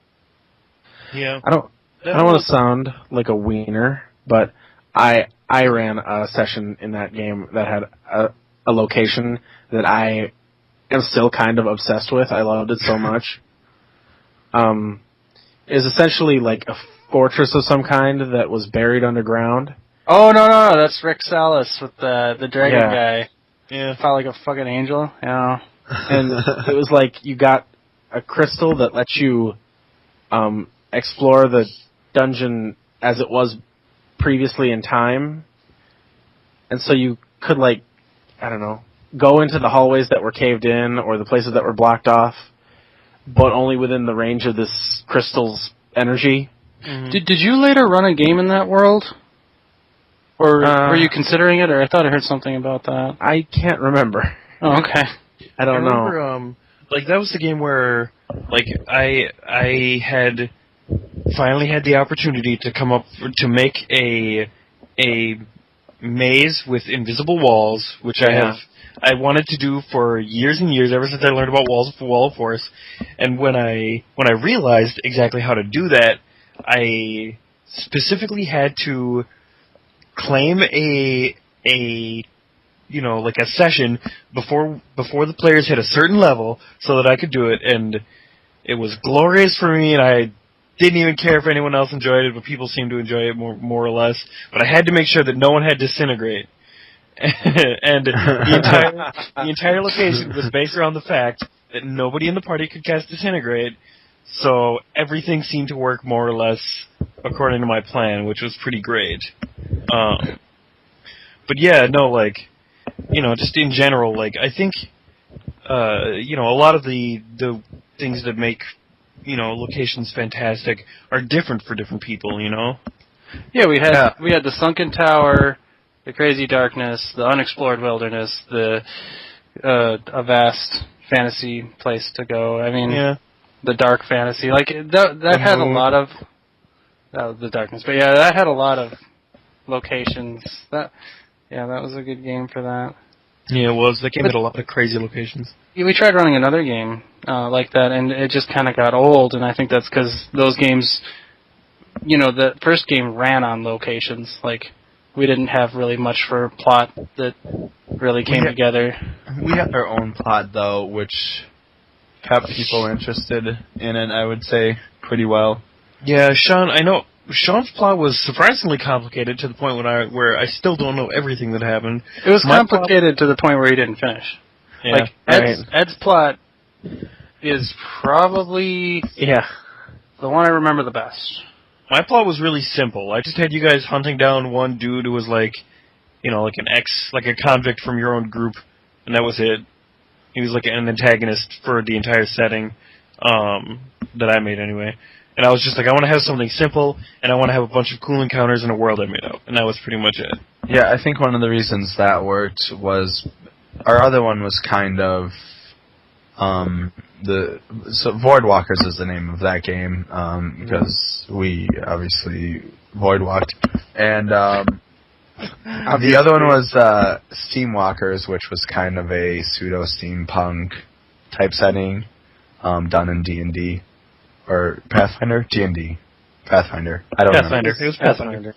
Yeah. I don't want to sound like a wiener, but I ran a session in that game that had a location that I am still kind of obsessed with. I loved it so much. Is essentially like a fortress of some kind that was buried underground. Oh, no, that's Rick Salas with the dragon guy. Yeah. Felt like a fucking angel, yeah. And it was like you got a crystal that lets you explore the dungeon as it was previously in time. And so you could, like, I don't know, go into the hallways that were caved in or the places that were blocked off, but only within the range of this crystal's energy. Mm-hmm. Did you later run a game in that world? Or were you considering it, or I thought I heard something about that? I can't remember. Oh, okay. I don't know. Remember, like, that was the game where, like, I had finally had the opportunity to make a maze with invisible walls, which I wanted to do for years and years, ever since I learned about Wall of Force. And when I realized exactly how to do that, I specifically had to claim a session before the players hit a certain level so that I could do it, and it was glorious for me, and I didn't even care if anyone else enjoyed it, but people seemed to enjoy it more or less. But I had to make sure that no one had Disintegrate. And the entire location was based around the fact that nobody in the party could cast Disintegrate, so everything seemed to work more or less according to my plan, which was pretty great. But yeah, no, like, just in general, like, I think, a lot of the things that make, locations fantastic are different for different people, Yeah, we had the Sunken Tower, the Crazy Darkness, the Unexplored Wilderness, a vast fantasy place to go. I mean, the dark fantasy, like that had a lot of the darkness, but that had a lot of locations. That was a good game for that. Yeah, it was. That game had a lot of crazy locations. Yeah, we tried running another game like that, and it just kind of got old, and I think that's because those games, the first game ran on locations. Like, we didn't have really much for plot that really came together. We had our own plot, though, which kept people interested in it, I would say, pretty well. Yeah, Sean, I know Sean's plot was surprisingly complicated to the point where I still don't know everything that happened. It was complicated to the point where he didn't finish. Yeah, like, Ed's plot is probably the one I remember the best. My plot was really simple. I just had you guys hunting down one dude who was like a convict from your own group, and that was it. He was like an antagonist for the entire setting that I made anyway. And I was just like, I want to have something simple, and I want to have a bunch of cool encounters in a world I made up. And that was pretty much it. Yeah, I think one of the reasons that worked was our other one was kind of Voidwalkers is the name of that game because we obviously voidwalked, and the other one was Steamwalkers, which was kind of a pseudo steampunk type setting done in D&D or Pathfinder, D&D, Pathfinder. I don't know. Pathfinder. It was Pathfinder.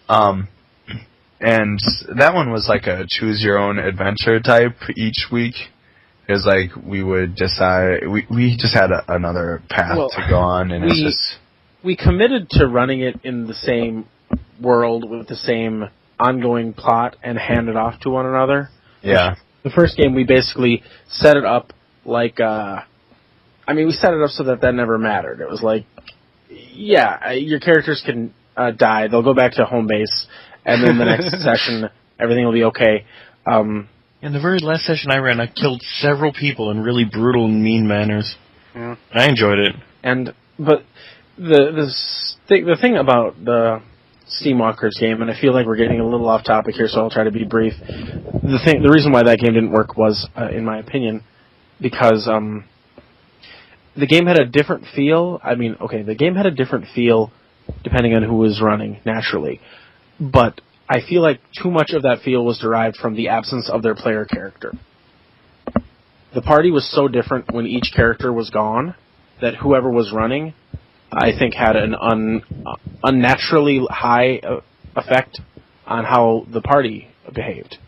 And that one was like a choose your own adventure type each week. It was like we would decide, we just had another path to go on, and we committed to running it in the same world with the same ongoing plot and hand it off to one another. Yeah. The first game we basically set it up like, we set it up so that never mattered. It was like, your characters can die, they'll go back to home base, and then the next session, everything will be okay. In the very last session I ran, I killed several people in really brutal and mean manners. Yeah. I enjoyed it. But the thing about the Steamwalkers game, and I feel like we're getting a little off topic here, so I'll try to be brief. The reason why that game didn't work was, in my opinion, because the game had a different feel. I mean, okay, the game had a different feel depending on who was running, naturally. But I feel like too much of that feel was derived from the absence of their player character. The party was so different when each character was gone that whoever was running, I think, had an unnaturally high effect on how the party behaved.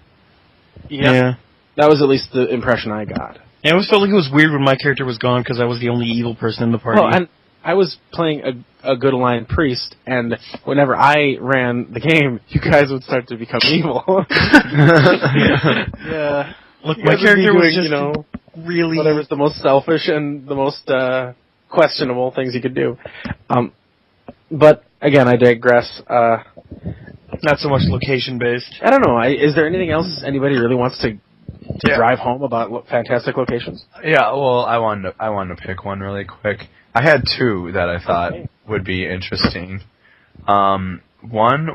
Yeah. That was at least the impression I got. Yeah, I always felt like it was weird when my character was gone because I was the only evil person in the party. Well, and I was playing a good aligned priest, and whenever I ran the game, you guys would start to become evil. Yeah. Look, my character was just really... whatever's the most selfish and the most questionable things you could do. But, again, I digress. Not so much location-based. I don't know. Is there anything else anybody really wants to drive home about fantastic locations? Yeah, well, I wanted to pick one really quick. I had two that I thought would be interesting. One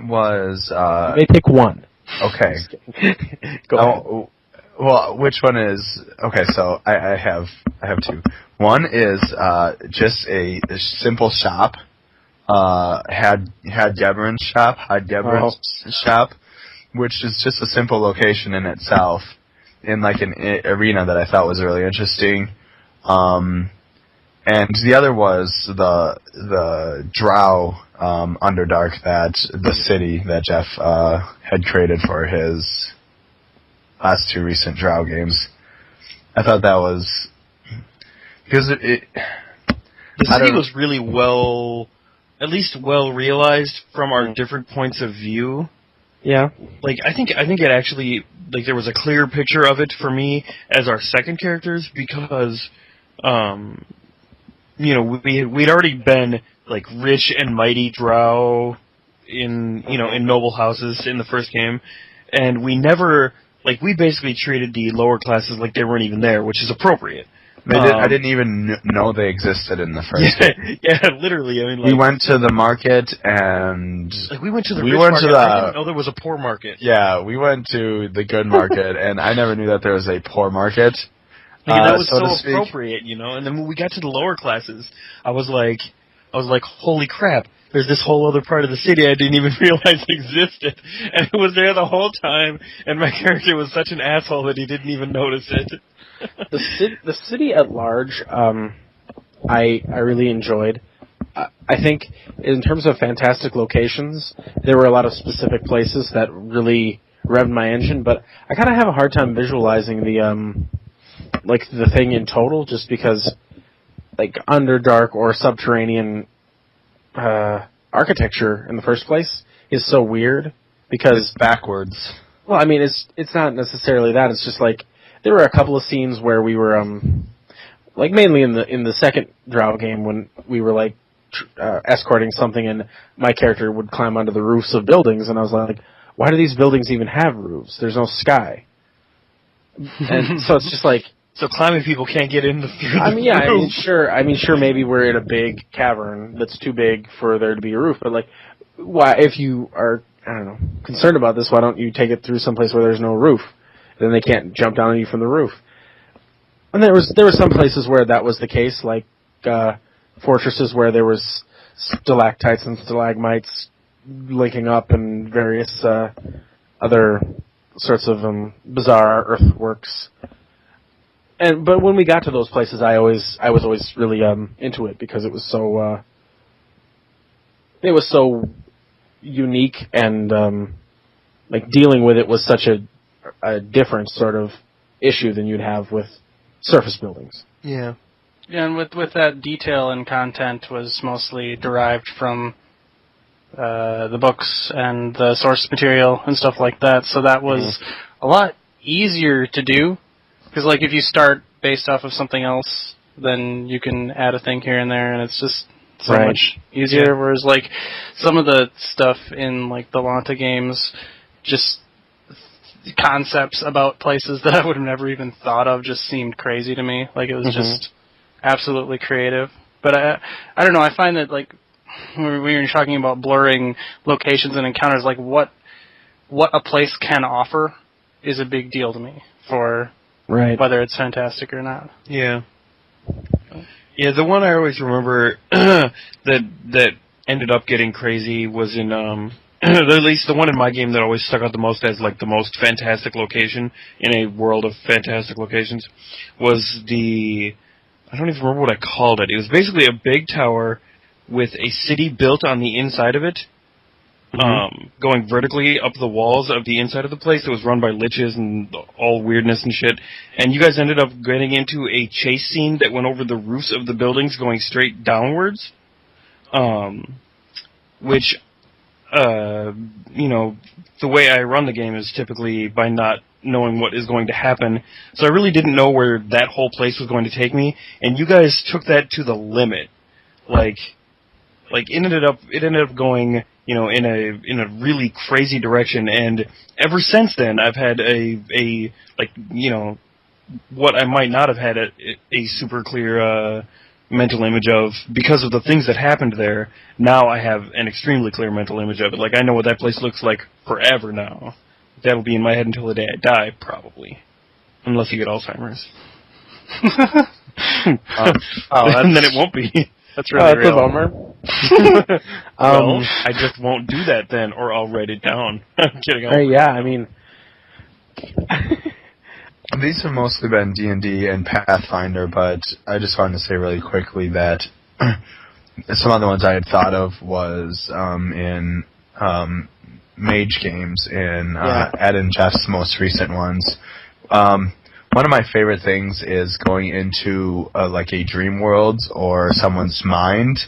was... you may pick one. Okay. Go ahead. Well, which one is... Okay, so I have two. One is just a simple shop. Had Gebron's shop, which is just a simple location in itself, in like an arena that I thought was really interesting. And the other was the Drow Underdark, that the city that Jeff had created for his last two recent Drow games. I thought that was because the city was really well realized from our different points of view. Yeah. Like I think it actually, like, there was a clear picture of it for me as our second characters because we'd already been like rich and mighty Drow in noble houses in the first game, and we never, like, we basically treated the lower classes like they weren't even there, which is appropriate. I didn't even know they existed in the first game. Yeah, literally. I mean, like, we went to the market and... Like, we went to the rich market. I didn't know there was a poor market. Yeah, we went to the good market, and I never knew that there was a poor market. That was so appropriate, And then when we got to the lower classes, I was like, holy crap, there's this whole other part of the city I didn't even realize existed. And it was there the whole time, and my character was such an asshole that he didn't even notice it. The city at large, I really enjoyed. I think in terms of fantastic locations, there were a lot of specific places that really revved my engine, but I kind of have a hard time visualizing the thing in total, just because like Underdark or subterranean architecture in the first place is so weird because it's backwards. Well, I mean, it's not necessarily that. It's just like there were a couple of scenes where we were like mainly in the second Drow game when we were like escorting something, and my character would climb onto the roofs of buildings, and I was like, why do these buildings even have roofs? There's no sky. And so it's just like, so climbing people can't get in through the roof. I mean, sure, maybe we're in a big cavern that's too big for there to be a roof, but like, why, if you are, I don't know, concerned about this, why don't you take it through someplace where there's no roof? Then they can't jump down on you from the roof. And there were some places where that was the case, like fortresses where there was stalactites and stalagmites linking up and various other sorts of bizarre earthworks. But when we got to those places, I was always really into it because it was so unique, and like dealing with it was such a different sort of issue than you'd have with surface buildings. Yeah. Yeah, and with that detail and content was mostly derived from the books and the source material and stuff like that. So that was a lot easier to do. Because, like, if you start based off of something else, then you can add a thing here and there, and it's just so much easier. Yeah. Whereas, like, some of the stuff in, like, the Lanta games, just concepts about places that I would have never even thought of just seemed crazy to me. Like, it was just absolutely creative. But I don't know, I find that, like, when you're talking about blurring locations and encounters, like what a place can offer is a big deal to me for whether it's fantastic or not. Yeah. Yeah, the one I always remember that ended up getting crazy was in at least the one in my game that always stuck out the most as like the most fantastic location in a world of fantastic locations was I don't even remember what I called it. It was basically a big tower with a city built on the inside of it, going vertically up the walls of the inside of the place that was run by liches and all weirdness and shit. And you guys ended up getting into a chase scene that went over the roofs of the buildings going straight downwards, which, you know, the way I run the game is typically by not knowing what is going to happen. So I really didn't know where that whole place was going to take me, and you guys took that to the limit. Like it ended up going, you know, in a really crazy direction, and ever since then I've had a like, you know, what I might not have had a super clear mental image of because of the things that happened there. Now I have an extremely clear mental image of it. Like, I know what that place looks like forever now. That'll be in my head until the day I die, probably, unless you get Alzheimer's. And then it won't be. That's really real. That's a bummer. Well, I just won't do that then, or I'll write it down. I'm kidding. Yeah, I mean... These have mostly been D&D and Pathfinder, but I just wanted to say really quickly that some of the ones I had thought of was in Mage games, in Ed and Jeff's most recent ones. One of my favorite things is going into like a dream world or someone's mind,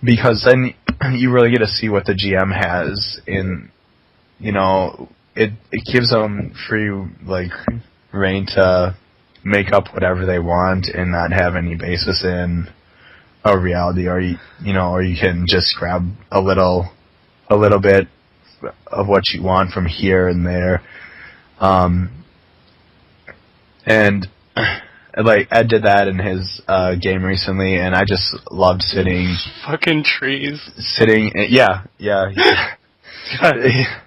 because then you really get to see what the GM has in, you know, it gives them free like reign to make up whatever they want and not have any basis in a reality, or you know, or you can just grab a little bit of what you want from here and there. And like Ed did that in his game recently, and I just loved sitting. Fucking trees. Sitting, yeah. Yeah,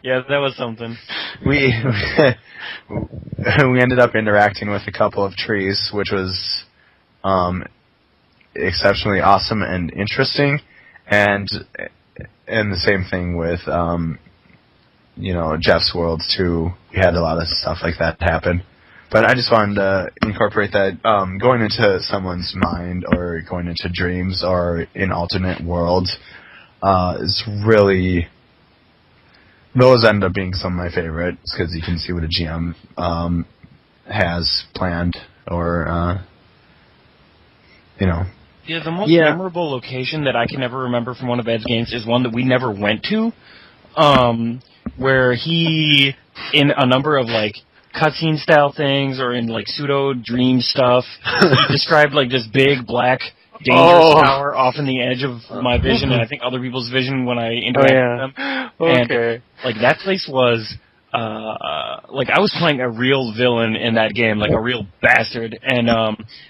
that was something. We ended up interacting with a couple of trees, which was exceptionally awesome and interesting, and the same thing with you know, Jeff's world too. We had a lot of stuff like that happen. But I just wanted to incorporate that going into someone's mind or going into dreams or in alternate worlds is really... Those end up being some of my favorites because you can see what a GM has planned or, you know. Yeah, the most memorable location that I can ever remember from one of Ed's games is one that we never went to, where he, in a number of, like, cutscene style things or in like pseudo dream stuff, he described like this big black dangerous tower off in the edge of my vision and I think other people's vision when I interacted with them. And like that place was like I was playing a real villain in that game, like a real bastard, and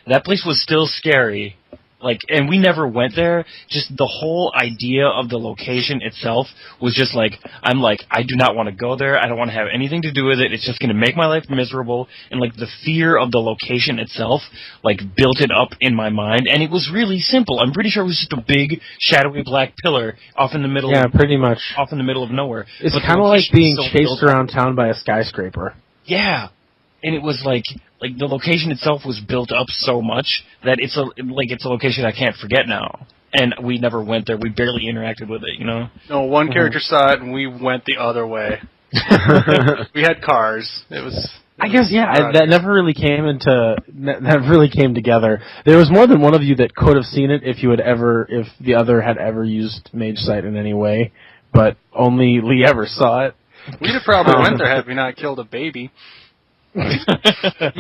that place was still scary. Like, and we never went there. Just the whole idea of the location itself was just like, I'm like, I do not want to go there. I don't want to have anything to do with it. It's just going to make my life miserable. And like the fear of the location itself, like built it up in my mind. And it was really simple. I'm pretty sure it was just a big shadowy black pillar off in the middle. Yeah, pretty much. Off in the middle of nowhere. It's kind of like being chased around town by a skyscraper. Yeah. And it was like the location itself was built up so much that it's a location I can't forget now. And we never went there. We barely interacted with it, you know? No, one character saw it and we went the other way. We had cars. I guess, that never really came together. There was more than one of you that could have seen it if the other had ever used Mage Sight in any way, but only Lee ever saw it. We'd have probably went there had we not killed a baby. You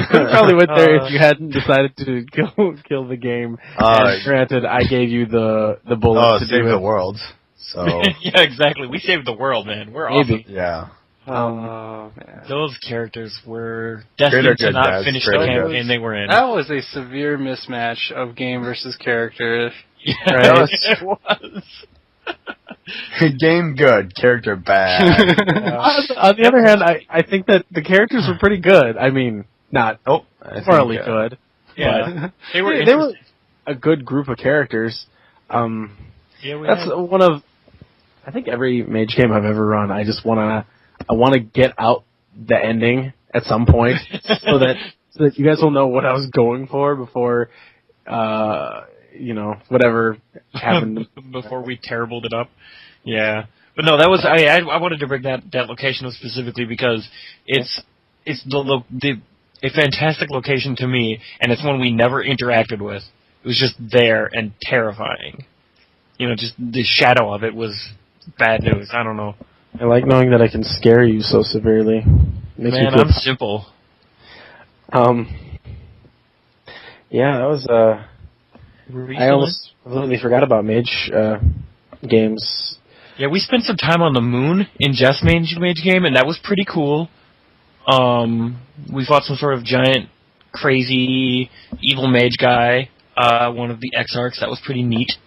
probably went there if you hadn't decided to kill the game. And granted, I gave you the bullet to save the world. So yeah, exactly. We saved the world, man. We're awesome. Yeah. Man. Those characters were destined to not finish the campaign they were in. That was a severe mismatch of game versus character. Yeah, right? It was. Game good, character bad. On the other hand, I think that the characters were pretty good. I mean, not morally good. Yeah, they were a good group of characters. That's one of, I think every mage game I've ever run, I just want to get out the ending at some point so that you guys will know what I was going for before, whatever happened. Before we terribled it up. Yeah. But no, that was, I wanted to bring that location up specifically because it's a fantastic location to me, and it's one we never interacted with. It was just there and terrifying. Just the shadow of it was bad news. I don't know. I like knowing that I can scare you so severely. Man, I'm simple. Yeah, that was, I almost completely forgot about mage, games. Yeah, we spent some time on the moon in Jeff's mage game, and that was pretty cool. We fought some sort of giant, crazy, evil mage guy, one of the exarchs. That was pretty neat.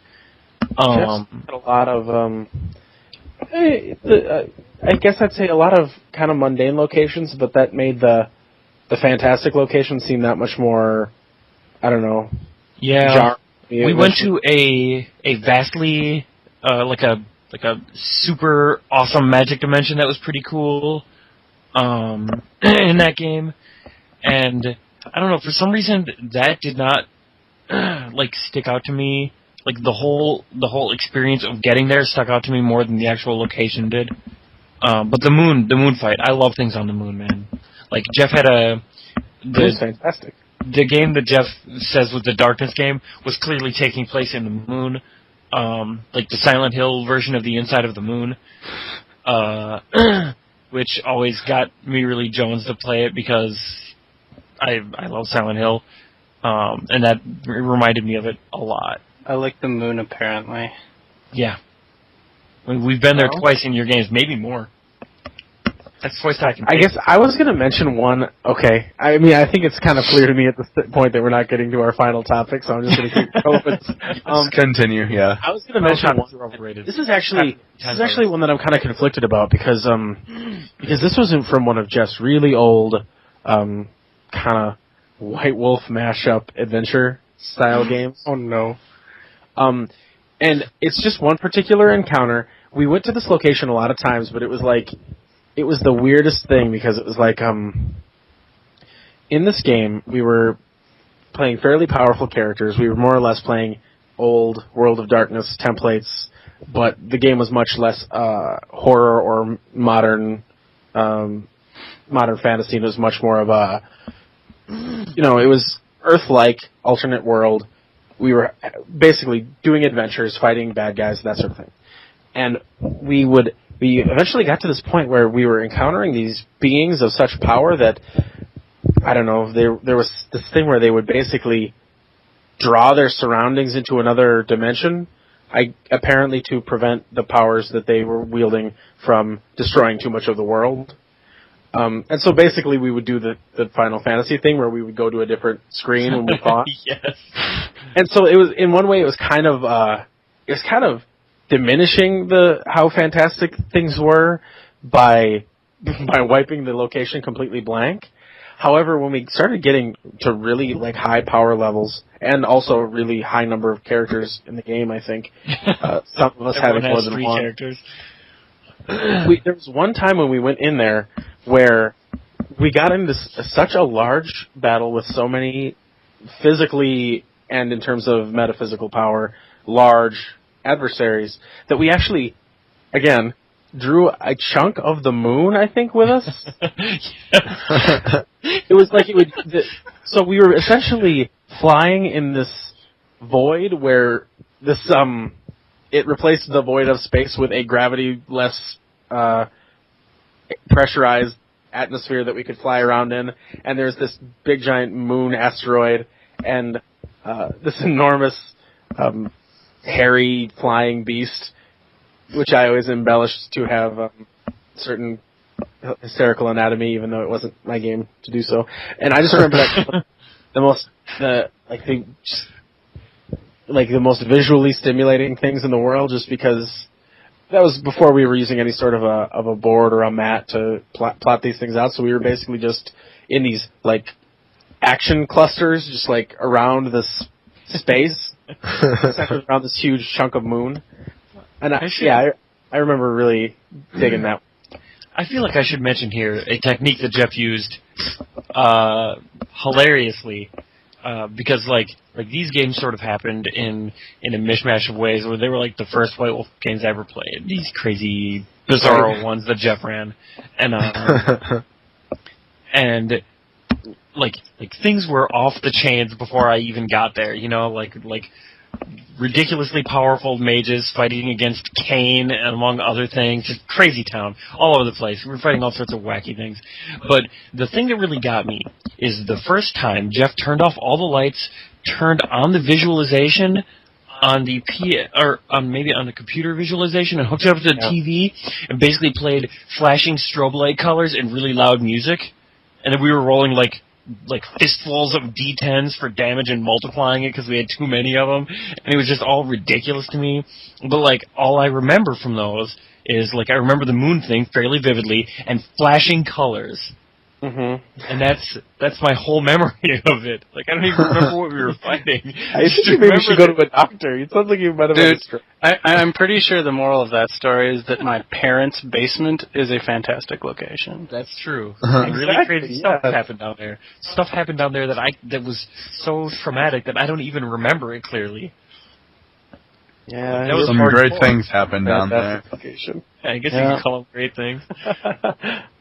Jeff's had a lot of, I guess I'd say a lot of kind of mundane locations, but that made the fantastic location seem that much more, I don't know. Yeah. We went to a vastly, like a super awesome magic dimension that was pretty cool, in that game. And I don't know, for some reason that did not, stick out to me. Like the whole experience of getting there stuck out to me more than the actual location did. But the moon fight, I love things on the moon, man. Like Jeff had it was fantastic. The game that Jeff says was the Darkness game was clearly taking place in the moon, like the Silent Hill version of the inside of the moon, which always got me really Jones to play it because I love Silent Hill, and that reminded me of it a lot. I like the moon, apparently. Yeah. We've been there twice in your games, maybe more. That's twice I can take. I guess I was going to mention one. Okay. I mean, I think it's kind of clear to me at this point that we're not getting to our final topic, so I'm just going to keep going. Continue, yeah. I was going to mention one. Overrated. This is actually one that I'm kind of conflicted about because this wasn't from one of Jeff's really old kind of White Wolf mashup adventure style games. Oh, no. And it's just one particular encounter. We went to this location a lot of times, but it was the weirdest thing because it was like, in this game, we were playing fairly powerful characters. We were more or less playing old World of Darkness templates, but the game was much less, horror or modern fantasy. It was much more of a, it was Earth-like, alternate world. We were basically doing adventures, fighting bad guys, that sort of thing. And we eventually got to this point where we were encountering these beings of such power that, I don't know, there was this thing where they would basically draw their surroundings into another dimension, apparently to prevent the powers that they were wielding from destroying too much of the world. And so basically we would do the Final Fantasy thing where we would go to a different screen when we fought. Yes. And so it was, in one way, it was kind of diminishing how fantastic things were by wiping the location completely blank. However, when we started getting to really high power levels and also a really high number of characters in the game, I think some of us having more than one. Characters. There was one time when we went in there where we got into such a large battle with so many physically and in terms of metaphysical power, large adversaries, that we actually, again, drew a chunk of the moon, I think, with us. It was like so we were essentially flying in this void where it replaced the void of space with a gravity-less pressurized atmosphere that we could fly around in, and there's this big giant moon asteroid and this enormous hairy flying beast, which I always embellished to have certain hysterical anatomy, even though it wasn't my game to do so. And I just remember that the most visually stimulating things in the world, just because that was before we were using any sort of a board or a mat to plot these things out. So we were basically just in these like action clusters, just like around this space, centered around this huge chunk of moon. And I remember really digging that. I feel like I should mention here a technique that Jeff used hilariously, because like these games sort of happened in a mishmash of ways where they were like the first White Wolf games I ever played. These crazy, bizarro ones that Jeff ran, and and like things were off the chains before I even got there. You know, like ridiculously powerful mages fighting against Cain, and among other things. Just crazy town, all over the place. We were fighting all sorts of wacky things. But the thing that really got me is the first time Jeff turned off all the lights, turned on the visualization on the maybe on the computer visualization, and hooked it up to the TV, and basically played flashing strobe light colors and really loud music. And then we were rolling like fistfuls of D10s for damage and multiplying it because we had too many of them, and it was just all ridiculous to me. But like all I remember from those is like I remember the moon thing fairly vividly and flashing colors, and that's my whole memory of it. Like I don't even remember what we were fighting. I think you maybe should go to a doctor. It sounds like you might have had a stroke. I'm pretty sure the moral of that story is that my parents' basement is a fantastic location. That's true. Really crazy stuff happened down there. Stuff happened down there that was so traumatic that I don't even remember it clearly. Yeah, that was some great things happened down there. Location. I guess you could call them great things.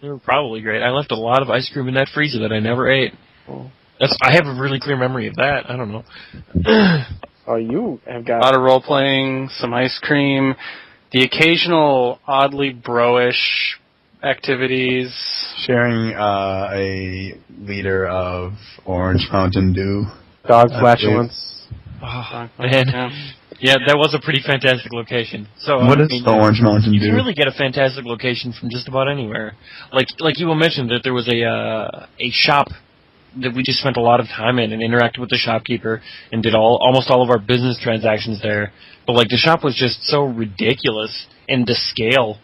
They were probably great. I left a lot of ice cream in that freezer that I never ate. I have a really clear memory of that. I don't know. Oh, you have got a lot of role playing, some ice cream, the occasional oddly bro-ish activities. Sharing a liter of Orange Mountain Dew. Dog flatulence. Oh, man. Yeah, that was a pretty fantastic location. So what is the Orange Mountain Dew? You can really get a fantastic location from just about anywhere. Like you mentioned that there was a shop that we just spent a lot of time in and interacted with the shopkeeper and did almost all of our business transactions there. But like the shop was just so ridiculous in the scale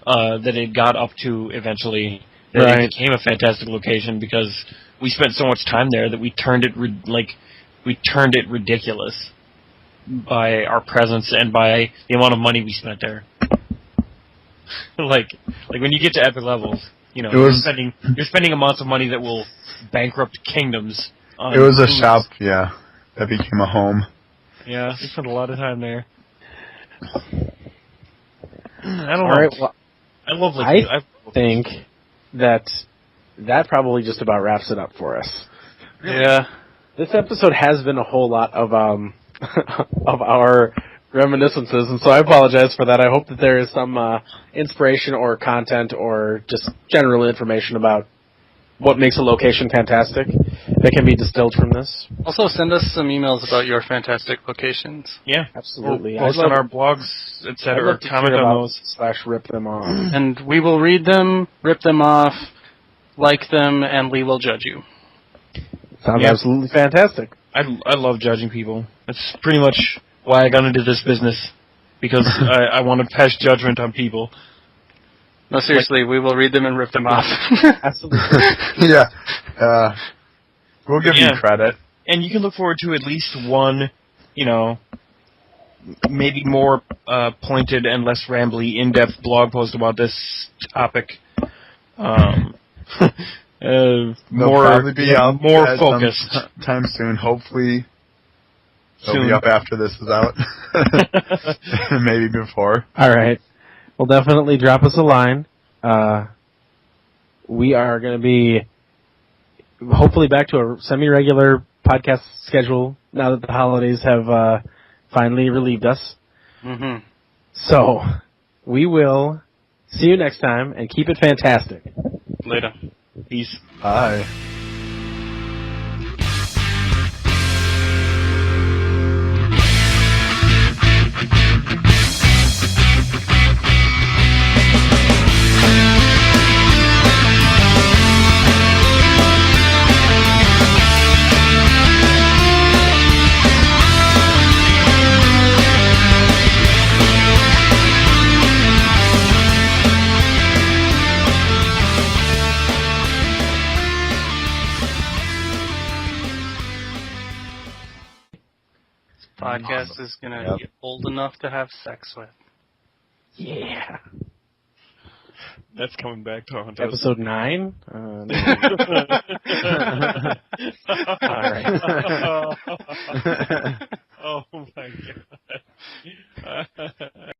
that it got up to eventually that it became a fantastic location because we spent so much time there that we turned it ridiculous by our presence and by the amount of money we spent there. like when you get to epic levels, you know, you're spending amounts of money that will bankrupt kingdoms. It was a shop, that became a home. Yeah, we spent a lot of time there. I don't know. Right, well, I think that probably just about wraps it up for us. Really? Yeah. This episode has been a whole lot of of our reminiscences, and so I apologize for that. I hope that there is some inspiration or content or just general information about what makes a location fantastic that can be distilled from this. Also, send us some emails about your fantastic locations. Yeah, absolutely. Post on our blogs, etc. Or comment on those / rip them off. And we will read them, rip them off, like them, and we will judge you. Sounds absolutely fantastic. I love judging people. That's pretty much why I got into this business, because I want to pass judgment on people. No, seriously, we will read them and rip them off. Absolutely. We'll give you credit. And you can look forward to at least one, maybe more pointed and less rambly, in-depth blog post about this topic. More focused. Time soon, hopefully. They'll be up after this is out. Maybe before. All right. Well, definitely drop us a line. We are going to be hopefully back to a semi-regular podcast schedule now that the holidays have finally relieved us. Mm-hmm. So, we will see you next time, and keep it fantastic. Later. Peace. Bye. podcast is going to be old enough to have sex with. Yeah. That's coming back to haunt us. Episode 9? No. All right. Oh my god.